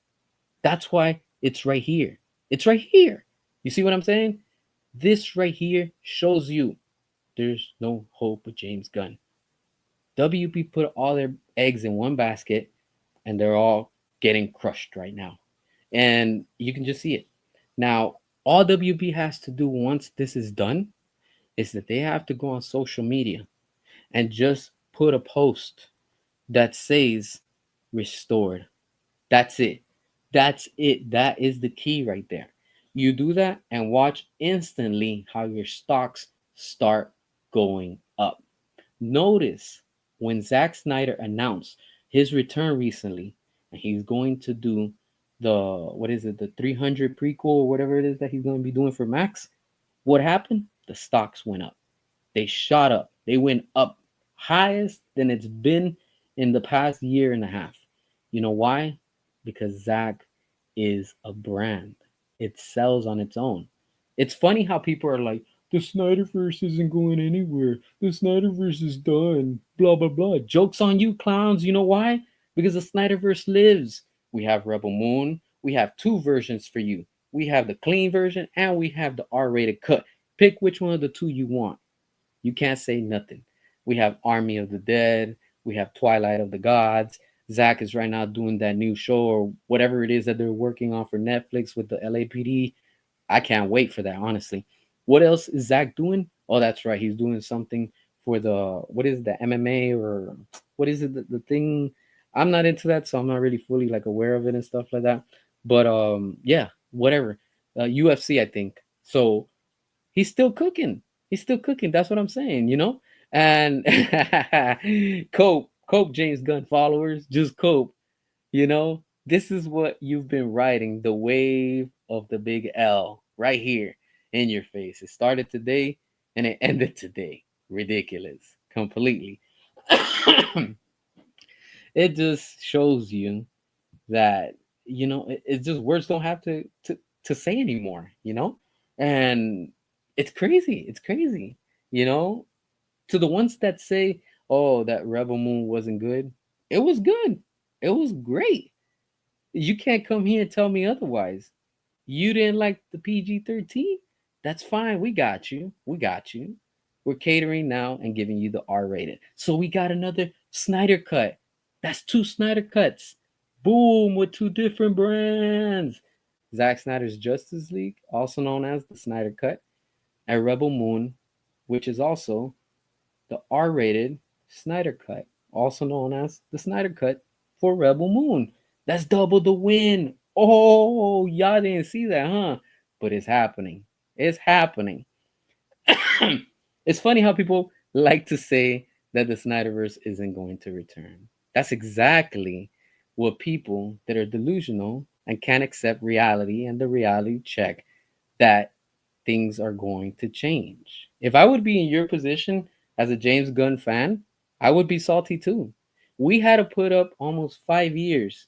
That's why it's right here. It's right here. You see what I'm saying? This right here shows you there's no hope with James Gunn. WB put all their eggs in one basket and they're all getting crushed right now. And you can just see it. Now, all WB has to do once this is done is that they have to go on social media and just put a post that says restored. That's it. That's it. That is the key right there. You do that and watch instantly how your stocks start going up. Notice when Zack Snyder announced his return recently, and he's going to do the what is it, the 300 prequel or whatever it is that he's going to be doing for Max. What happened? The stocks went up. They shot up. They went up highest than it's been in the past year and a half. You know why? Because Zack is a brand. It sells on its own. It's funny how people are like, the Snyderverse isn't going anywhere. The Snyderverse is done. Blah blah blah. Jokes on you, clowns. You know why? Because the Snyderverse lives. We have Rebel Moon. We have two versions for you. We have the clean version and we have the R-rated cut. Pick which one of the two you want. You can't say nothing. We have Army of the Dead. We have Twilight of the Gods. Zach is right now doing that new show or whatever it is that they're working on for Netflix with the LAPD. I can't wait for that, honestly. What else is Zach doing? Oh, that's right. He's doing something for the, what is the MMA or what is it, the thing? I'm not into that, so I'm not really fully like aware of it and stuff like that. But yeah, whatever. UFC, I think. So he's still cooking. He's still cooking. That's what I'm saying. And cope, James Gunn followers, just cope. This is what you've been riding, the wave of the big L right here in your face. It started today and it ended today. Ridiculous. Completely. It just shows you that it's just words don't have to say anymore, and it's crazy. It's crazy, you know. To the ones that say, "Oh, that Rebel Moon wasn't good," it was good. It was great. You can't come here and tell me otherwise. You didn't like the PG-13? That's fine. We got you. We got you. We're catering now and giving you the R rated. So we got another Snyder cut. That's two Snyder cuts. Boom, with two different brands. Zack Snyder's Justice League, also known as the Snyder Cut, and Rebel Moon, which is also the R rated Snyder Cut, also known as the Snyder Cut for Rebel Moon. That's double the win. Oh, y'all didn't see that, huh? But it's happening. It's happening. It's funny how people like to say that the Snyderverse isn't going to return. That's exactly what people that are delusional and can't accept reality and the reality check that things are going to change. If I would be in your position as a James Gunn fan, I would be salty too. We had to put up almost 5 years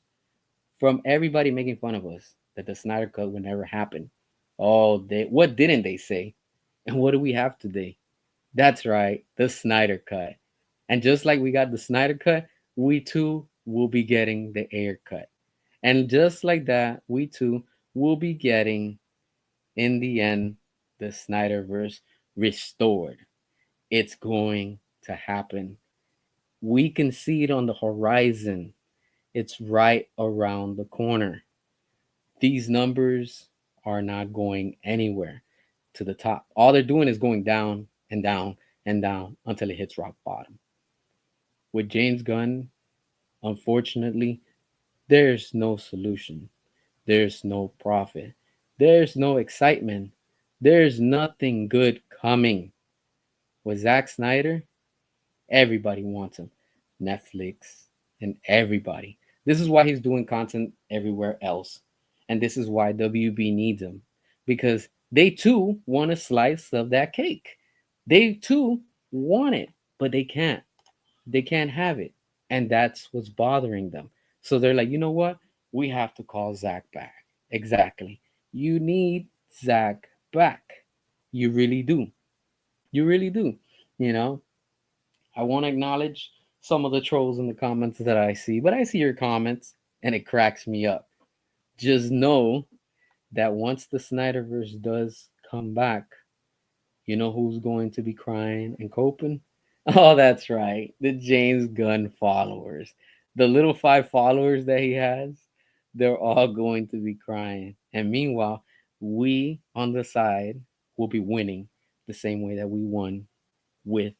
from everybody making fun of us that the Snyder Cut would never happen. Oh, what didn't they say? And what do we have today? That's right, the Snyder Cut. And just like we got the Snyder Cut, we too will be getting the Air Cut. And just like that, we too will be getting, in the end, the Snyderverse restored. It's going to happen. We can see it on the horizon. It's right around the corner. These numbers are not going anywhere to the top. All they're doing is going down and down and down until it hits rock bottom. With James Gunn, unfortunately, there's no solution. There's no profit. There's no excitement. There's nothing good coming. With Zack Snyder, everybody wants him. Netflix and everybody. This is why he's doing content everywhere else. And this is why WB needs him. Because they too want a slice of that cake. They too want it, but they can't. They can't have it. And that's what's bothering them. So they're like, you know what? We have to call Zach back. Exactly. You need Zach back. You really do. You really do. You know, I want to acknowledge some of the trolls in the comments that I see, but I see your comments and it cracks me up. Just know that once the Snyderverse does come back, you know who's going to be crying and coping? Oh, that's right. The James Gunn followers. The little 5 followers that he has, they're all going to be crying. And meanwhile, we on the side will be winning the same way that we won with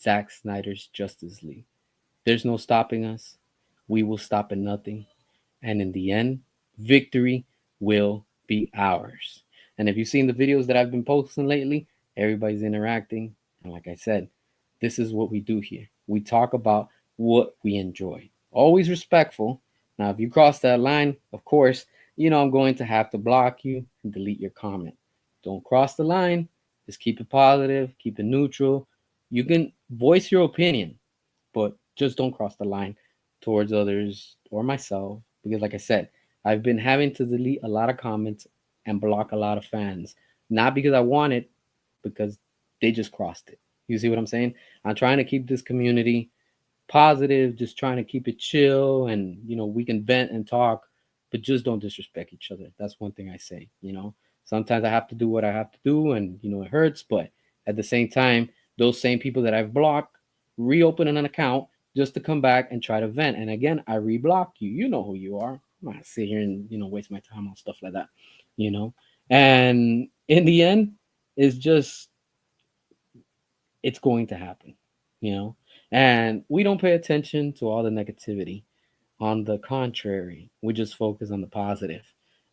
Zack Snyder's Justice League. There's no stopping us. We will stop at nothing. And in the end, victory will be ours. And if you've seen the videos that I've been posting lately, everybody's interacting. And like I said, this is what we do here. We talk about what we enjoy. Always respectful. Now, if you cross that line, of course, I'm going to have to block you and delete your comment. Don't cross the line. Just keep it positive, keep it neutral. You can voice your opinion, but just don't cross the line towards others or myself. Because, like I said, I've been having to delete a lot of comments and block a lot of fans. Not because I want it, because they just crossed it. You see what I'm saying? I'm trying to keep this community positive, just trying to keep it chill, and we can vent and talk, but just don't disrespect each other. That's one thing I say. Sometimes I have to do what I have to do, and it hurts, but at the same time, those same people that I've blocked reopen an account just to come back and try to vent. And again, I reblock you. You know who you are. I'm not sit here and waste my time on stuff like that. You know, and in the end, it's just it's going to happen. You know, and we don't pay attention to all the negativity. On the contrary, we just focus on the positive.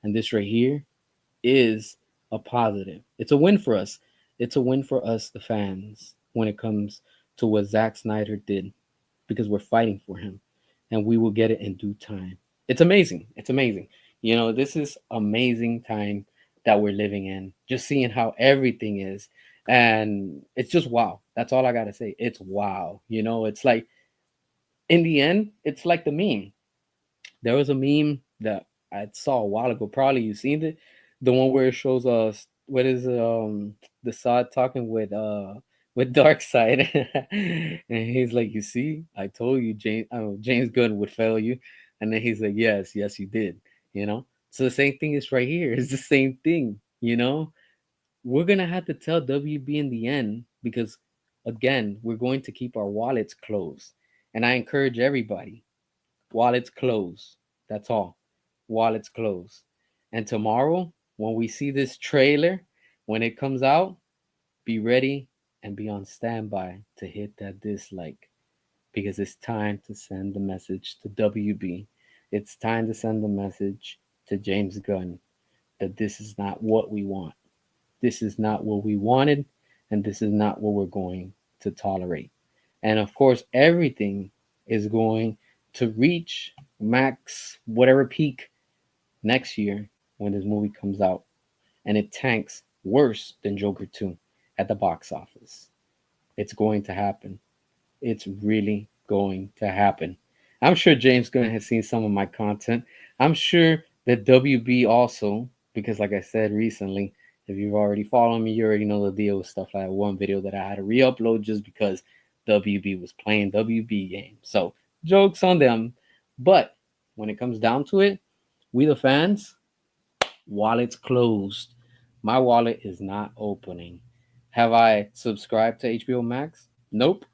And this right here is a positive. It's a win for us. It's a win for us, the fans, when it comes to what Zack Snyder did, because we're fighting for him and we will get it in due time. It's amazing. It's amazing. This is amazing time that we're living in. Just seeing how everything is. And it's just wow. That's all I got to say. It's wow. It's like, in the end, it's like the meme. There was a meme that I saw a while ago. Probably you seen it, the one where it shows us what is the Sod talking with Darkseid, and he's like, "You see, I told you, James Gunn would fail you," and then he's like, "Yes, yes, you did." You know, so the same thing is right here. It's the same thing. You know, we're gonna have to tell WB in the end because, again, we're going to keep our wallets closed, and I encourage everybody wallets closed. That's all. Wallets closed. And tomorrow, when we see this trailer, when it comes out, be ready and be on standby to hit that dislike because it's time to send the message to WB. It's time to send the message to James Gunn that this is not what we want. This is not what we wanted, and this is not what we're going to tolerate. And of course, everything is going to reach max whatever peak next year when this movie comes out, and it tanks worse than Joker 2 at the box office. It's going to happen. It's really going to happen. I'm sure James Gunn has seen some of my content. I'm sure that WB also, because like I said recently, if you've already followed me, you already know the deal with stuff like one video that I had to re-upload just because WB was playing WB games. So jokes on them. But when it comes down to it, we the fans, wallet's closed. My wallet is not opening. Have I subscribed to HBO Max? Nope.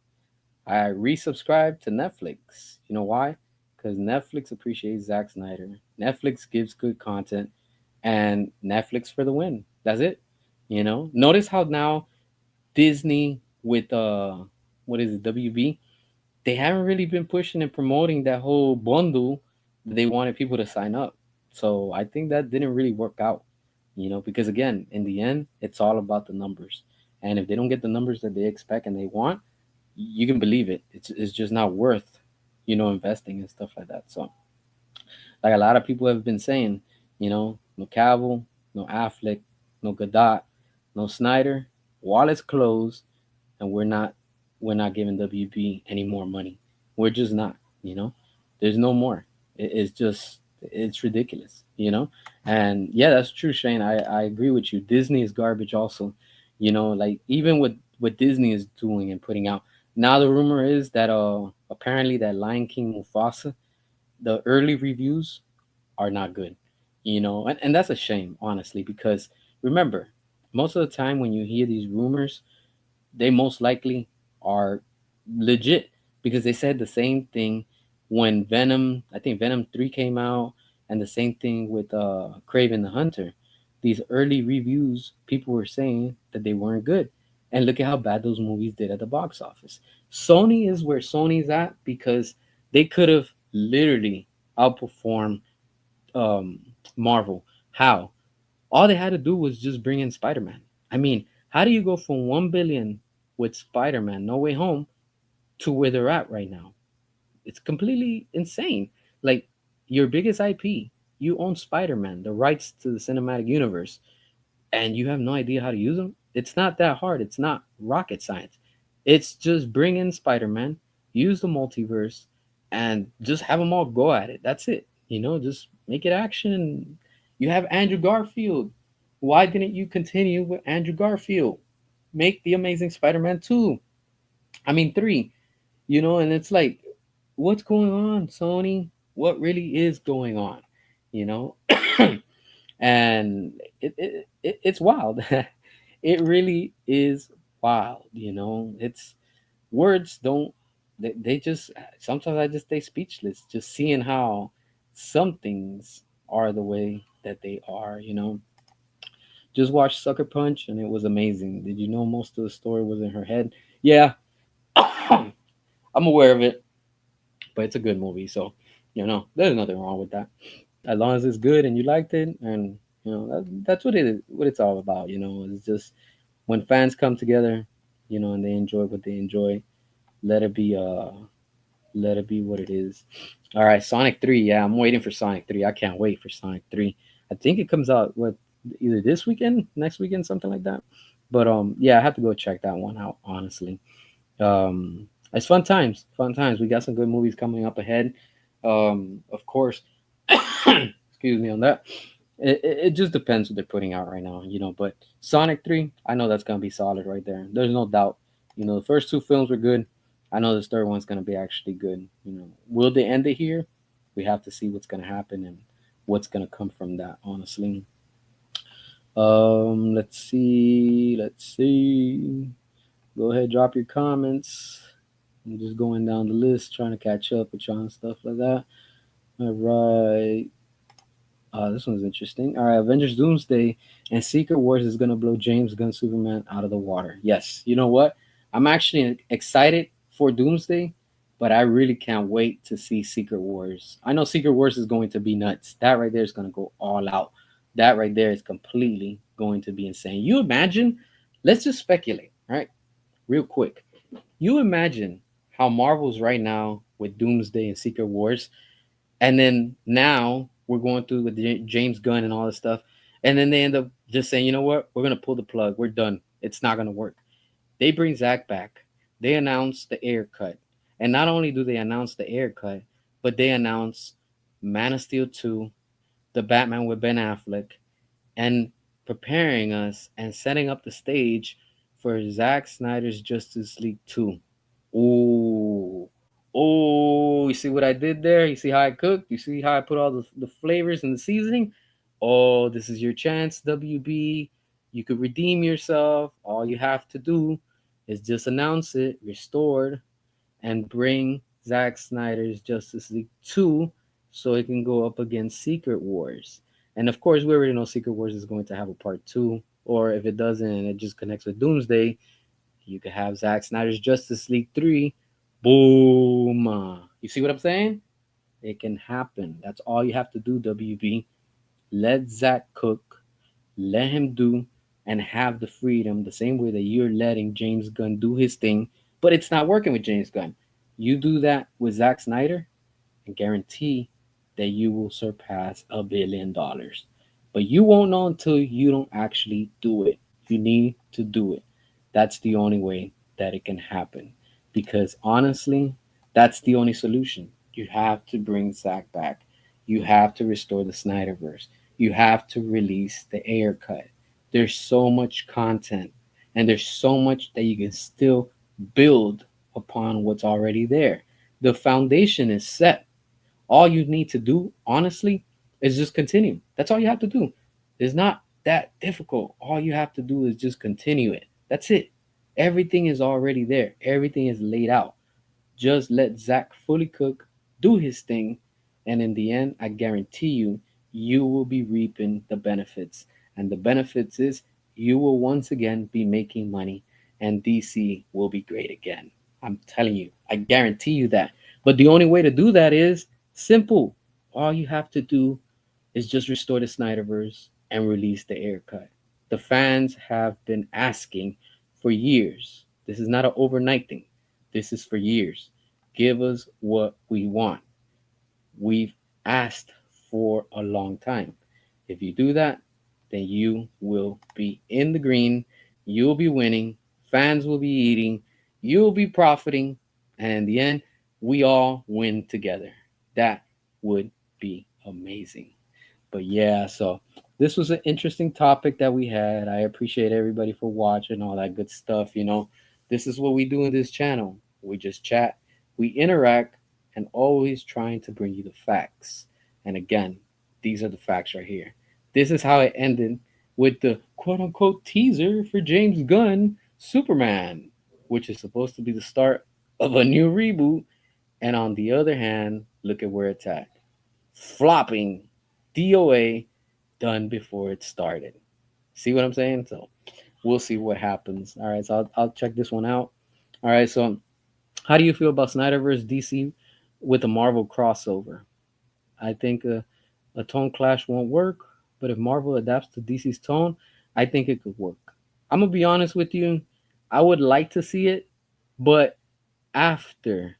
I resubscribed to Netflix. You know why? Because Netflix appreciates Zack Snyder. Netflix gives good content, and Netflix for the win. That's it. You know. Notice how now Disney with what is it, WB? They haven't really been pushing and promoting that whole bundle that they wanted people to sign up. So I think that didn't really work out. You know, because again, in the end, it's all about the numbers. And if they don't get the numbers that they expect and they want, you can believe it. It's just not worth, investing and stuff like that. So, like a lot of people have been saying, no Cavill, no Affleck, no Godot, no Snyder, wallets closed, and we're not giving WB any more money. We're just not, you know. There's no more. It's ridiculous, And yeah, that's true, Shane. I agree with you. Disney is garbage also. Like even what Disney is doing and putting out. Now the rumor is that apparently that Lion King Mufasa, the early reviews are not good. And that's a shame, honestly, because remember, most of the time when you hear these rumors, they most likely are legit because they said the same thing when Venom, I think Venom 3 came out, and the same thing with Craven the Hunter. These early reviews, people were saying that they weren't good. And look at how bad those movies did at the box office. Sony is where Sony's at because they could have literally outperformed um, Marvel. How? All they had to do was just bring in Spider Man. I mean, how do you go from 1 billion with Spider Man No Way Home to where they're at right now? It's completely insane. Like, your biggest IP, you own Spider Man, the rights to the cinematic universe, and you have no idea how to use them. It's not that hard. It's not rocket science. It's just bring in Spider Man, use the multiverse, and just have them all go at it. That's it. Just make it action. You have Andrew Garfield. Why didn't you continue with Andrew Garfield? Make the Amazing Spider Man 2. I mean, 3. And it's like, what's going on, Sony? What really is going on? You know? And it's wild. It really is wild. It's words don't they just sometimes I just stay speechless just seeing how some things are the way that they are. Just watched Sucker Punch and it was amazing. Did you know most of the story was in her head? Yeah. I'm aware of it, but it's a good movie, so there's nothing wrong with that as long as it's good and you liked it. And that's what it is, what it's all about. It's just when fans come together, and they enjoy what they enjoy, let it be let it be what it is. All right, Sonic 3. Yeah, I'm waiting for Sonic 3. I can't wait for Sonic 3. I think it comes out what either this weekend, next weekend, something like that. But yeah, I have to go check that one out, honestly. It's fun times, fun times. We got some good movies coming up ahead. Of course, Excuse me on that. It just depends what they're putting out right now, But Sonic 3, I know that's gonna be solid right there. There's no doubt. The first two films were good. I know this third one's gonna be actually good. Will they end it here? We have to see what's gonna happen and what's gonna come from that. Honestly, let's see. Let's see. Go ahead, drop your comments. I'm just going down the list, trying to catch up with y'all and stuff like that. All right. This one's interesting. All right, Avengers Doomsday and Secret Wars is gonna blow James Gunn Superman out of the water. Yes, you know what? I'm actually excited for Doomsday, but I really can't wait to see Secret Wars. I know Secret Wars is going to be nuts. That right there is gonna go all out. That right there is completely going to be insane. You imagine? Let's just speculate, right? Real quick. You imagine how Marvel's right now with Doomsday and Secret Wars, and then now we're going through with James Gunn and all this stuff, and then they end up just saying, you know what, we're gonna pull the plug. We're done. It's not gonna work. They bring Zach back. They announce the air cut, and not only do they announce the air cut, but they announce Man of Steel 2, the Batman with Ben Affleck, and preparing us and setting up the stage for Zack Snyder's Justice League 2. Ooh. Oh, you see what I did there? You see how I cooked? You see how I put all the flavors and the seasoning? Oh, this is your chance, WB. You could redeem yourself. All you have to do is just announce it, restored, and bring Zack Snyder's Justice League 2 so it can go up against Secret Wars. And of course, we already know Secret Wars is going to have a part 2, or if it doesn't and it just connects with Doomsday, you could have Zack Snyder's Justice League 3. Boom. You see what I'm saying? It can happen. That's all you have to do, WB. Let Zack cook, let him do, and have the freedom the same way that you're letting James Gunn do his thing, but it's not working with James Gunn. You do that with Zack Snyder and guarantee that you will surpass $1 billion. But you won't know until you don't actually do it. You need to do it. That's the only way that it can happen. Because honestly, that's the only solution. You have to bring Zack back. You have to restore the Snyderverse. You have to release the air cut. There's so much content and there's so much that you can still build upon what's already there. The foundation is set. All you need to do, honestly, is just continue. That's all you have to do. It's not that difficult. All you have to do is just continue it. That's it. Everything is already there, everything is laid out. Just let Zach fully cook, do his thing, and in the end, I guarantee you, you will be reaping the benefits. And the benefits is you will once again be making money, and DC will be great again. I'm telling you, I guarantee you that. But the only way to do that is simple. All you have to do is just restore the Snyderverse and release the air cut. The fans have been asking for years. This is not an overnight thing. This is for years. Give us what we want. We've asked for a long time. If you do that, then you will be in the green. You'll be winning. Fans will be eating. You'll be profiting. And in the end, we all win together. That would be amazing. But yeah, so this was an interesting topic that we had. I appreciate everybody for watching all that good stuff. This is what we do in this channel. We just chat, we interact, and always trying to bring you the facts. And again, these are the facts right here. This is how it ended with the quote unquote teaser for James Gunn Superman, which is supposed to be the start of a new reboot. And on the other hand, look at where it's at, flopping. DOA, done before it started. See what I'm saying? So we'll see what happens. All right, so I'll check this one out. All right, so how do you feel about Snyderverse DC with a Marvel crossover? I think a tone clash won't work, but if Marvel adapts to DC's tone, I think it could work. I'm gonna be honest with you. I would like to see it, but after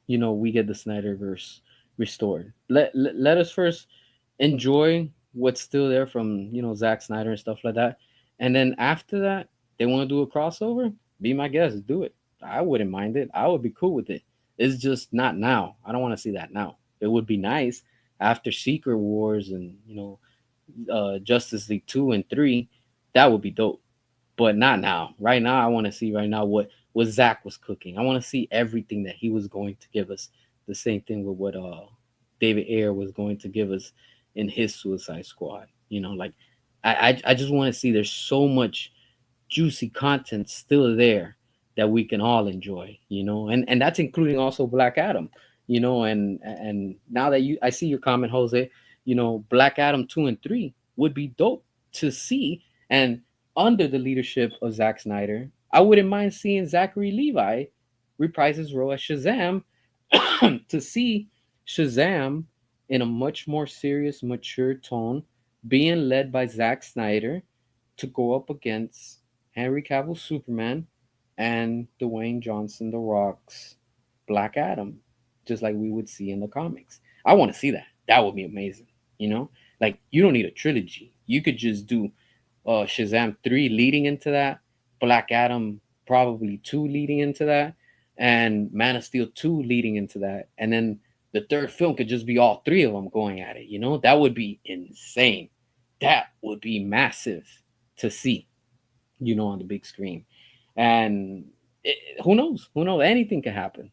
we get the Snyderverse restored. Let us first enjoy what's still there from Zack Snyder and stuff like that, and then after that, they want to do a crossover. Be my guest, do it. I wouldn't mind it. I would be cool with it. It's just not now. I don't want to see that now. It would be nice. after Secret Wars and Justice League 2 and 3, that would be dope. But not now. Right now, I want to see right now what Zach was cooking. I want to see everything that he was going to give us. The same thing with what David Ayer was going to give us in his Suicide Squad. Like I just want to see. There's so much juicy content still there that we can all enjoy. And that's including also Black Adam. And now that I see your comment, Jose. Black Adam 2 and 3 would be dope to see, and under the leadership of Zack Snyder, I wouldn't mind seeing Zachary Levi reprise his role as Shazam to see Shazam in a much more serious, mature tone, being led by Zack Snyder to go up against Henry Cavill Superman and Dwayne Johnson, The Rock's Black Adam, just like we would see in the comics. I want to see that. That would be amazing. Like you don't need a trilogy. You could just do Shazam 3 leading into that, Black Adam probably 2 leading into that, and Man of Steel 2 leading into that. And then the third film could just be all three of them going at it. That would be insane. That would be massive to see, on the big screen. And who knows? Who knows? Anything can happen.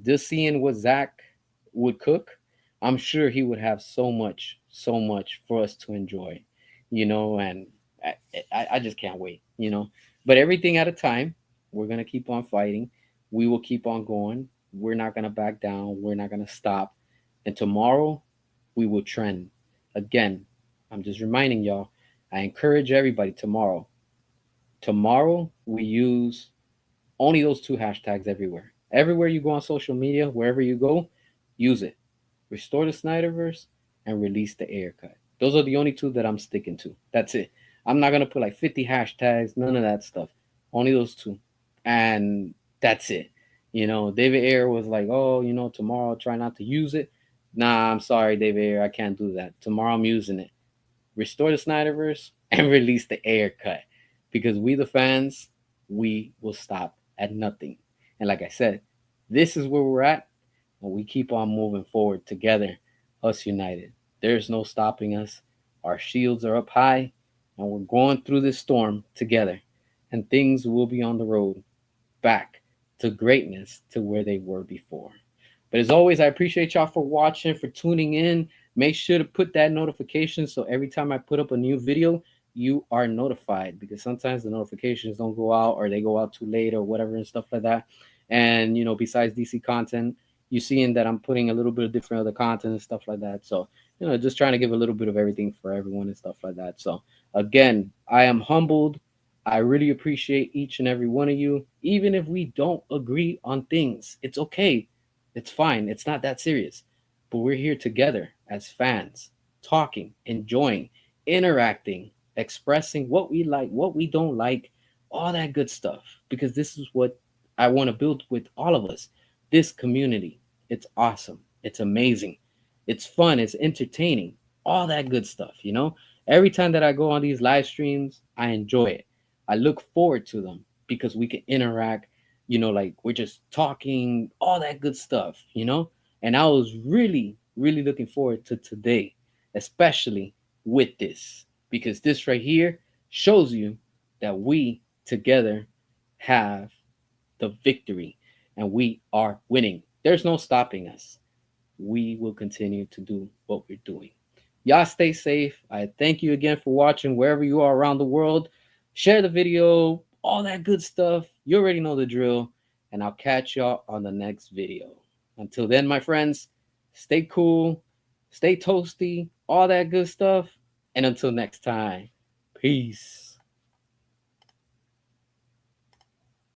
Just seeing what Zach would cook, I'm sure he would have so much for us to enjoy. And I just can't wait. But everything at a time, we're going to keep on fighting. We will keep on going. We're not going to back down. We're not going to stop. And tomorrow, we will trend. Again, I'm just reminding y'all, I encourage everybody tomorrow. Tomorrow, we use only those two hashtags everywhere. Everywhere you go on social media, wherever you go, use it. Restore the Snyderverse and release the Ayer cut. Those are the only two that I'm sticking to. That's it. I'm not gonna put like 50 hashtags, none of that stuff. Only those two. And that's it. David Ayer was like, oh, tomorrow try not to use it. Nah, I'm sorry, David Ayer, I can't do that. Tomorrow I'm using it. Restore the Snyderverse and release the Ayer cut. Because we the fans, we will stop at nothing. And like I said, this is where we're at, and we keep on moving forward together, us united. There's no stopping us. Our shields are up high, and we're going through this storm together. And things will be on the road back to greatness to where they were before. But as always, I appreciate y'all for watching, for tuning in. Make sure to put that notification so every time I put up a new video, you are notified, because sometimes the notifications don't go out or they go out too late or whatever and stuff like that. And besides DC content, you're seeing that I'm putting a little bit of different other content and stuff like that. So just trying to give a little bit of everything for everyone and stuff like that. So again, I am humbled. I really appreciate each and every one of you. Even if we don't agree on things, it's okay. It's fine. It's not that serious. But we're here together as fans, talking, enjoying, interacting, expressing what we like, what we don't like, all that good stuff. Because this is what I want to build with all of us. This community. It's awesome. It's amazing. It's fun. It's entertaining. All that good stuff. Every time that I go on these live streams, I enjoy it. I look forward to them because we can interact, like we're just talking, all that good stuff. And I was really, really looking forward to today, especially with this, because this right here shows you that we together have the victory and we are winning. There's no stopping us. We will continue to do what we're doing. Y'all stay safe. I thank you again for watching wherever you are around the world. Share the video, all that good stuff. You already know the drill. And I'll catch y'all on the next video. Until then, my friends, stay cool, stay toasty, all that good stuff. And until next time, peace.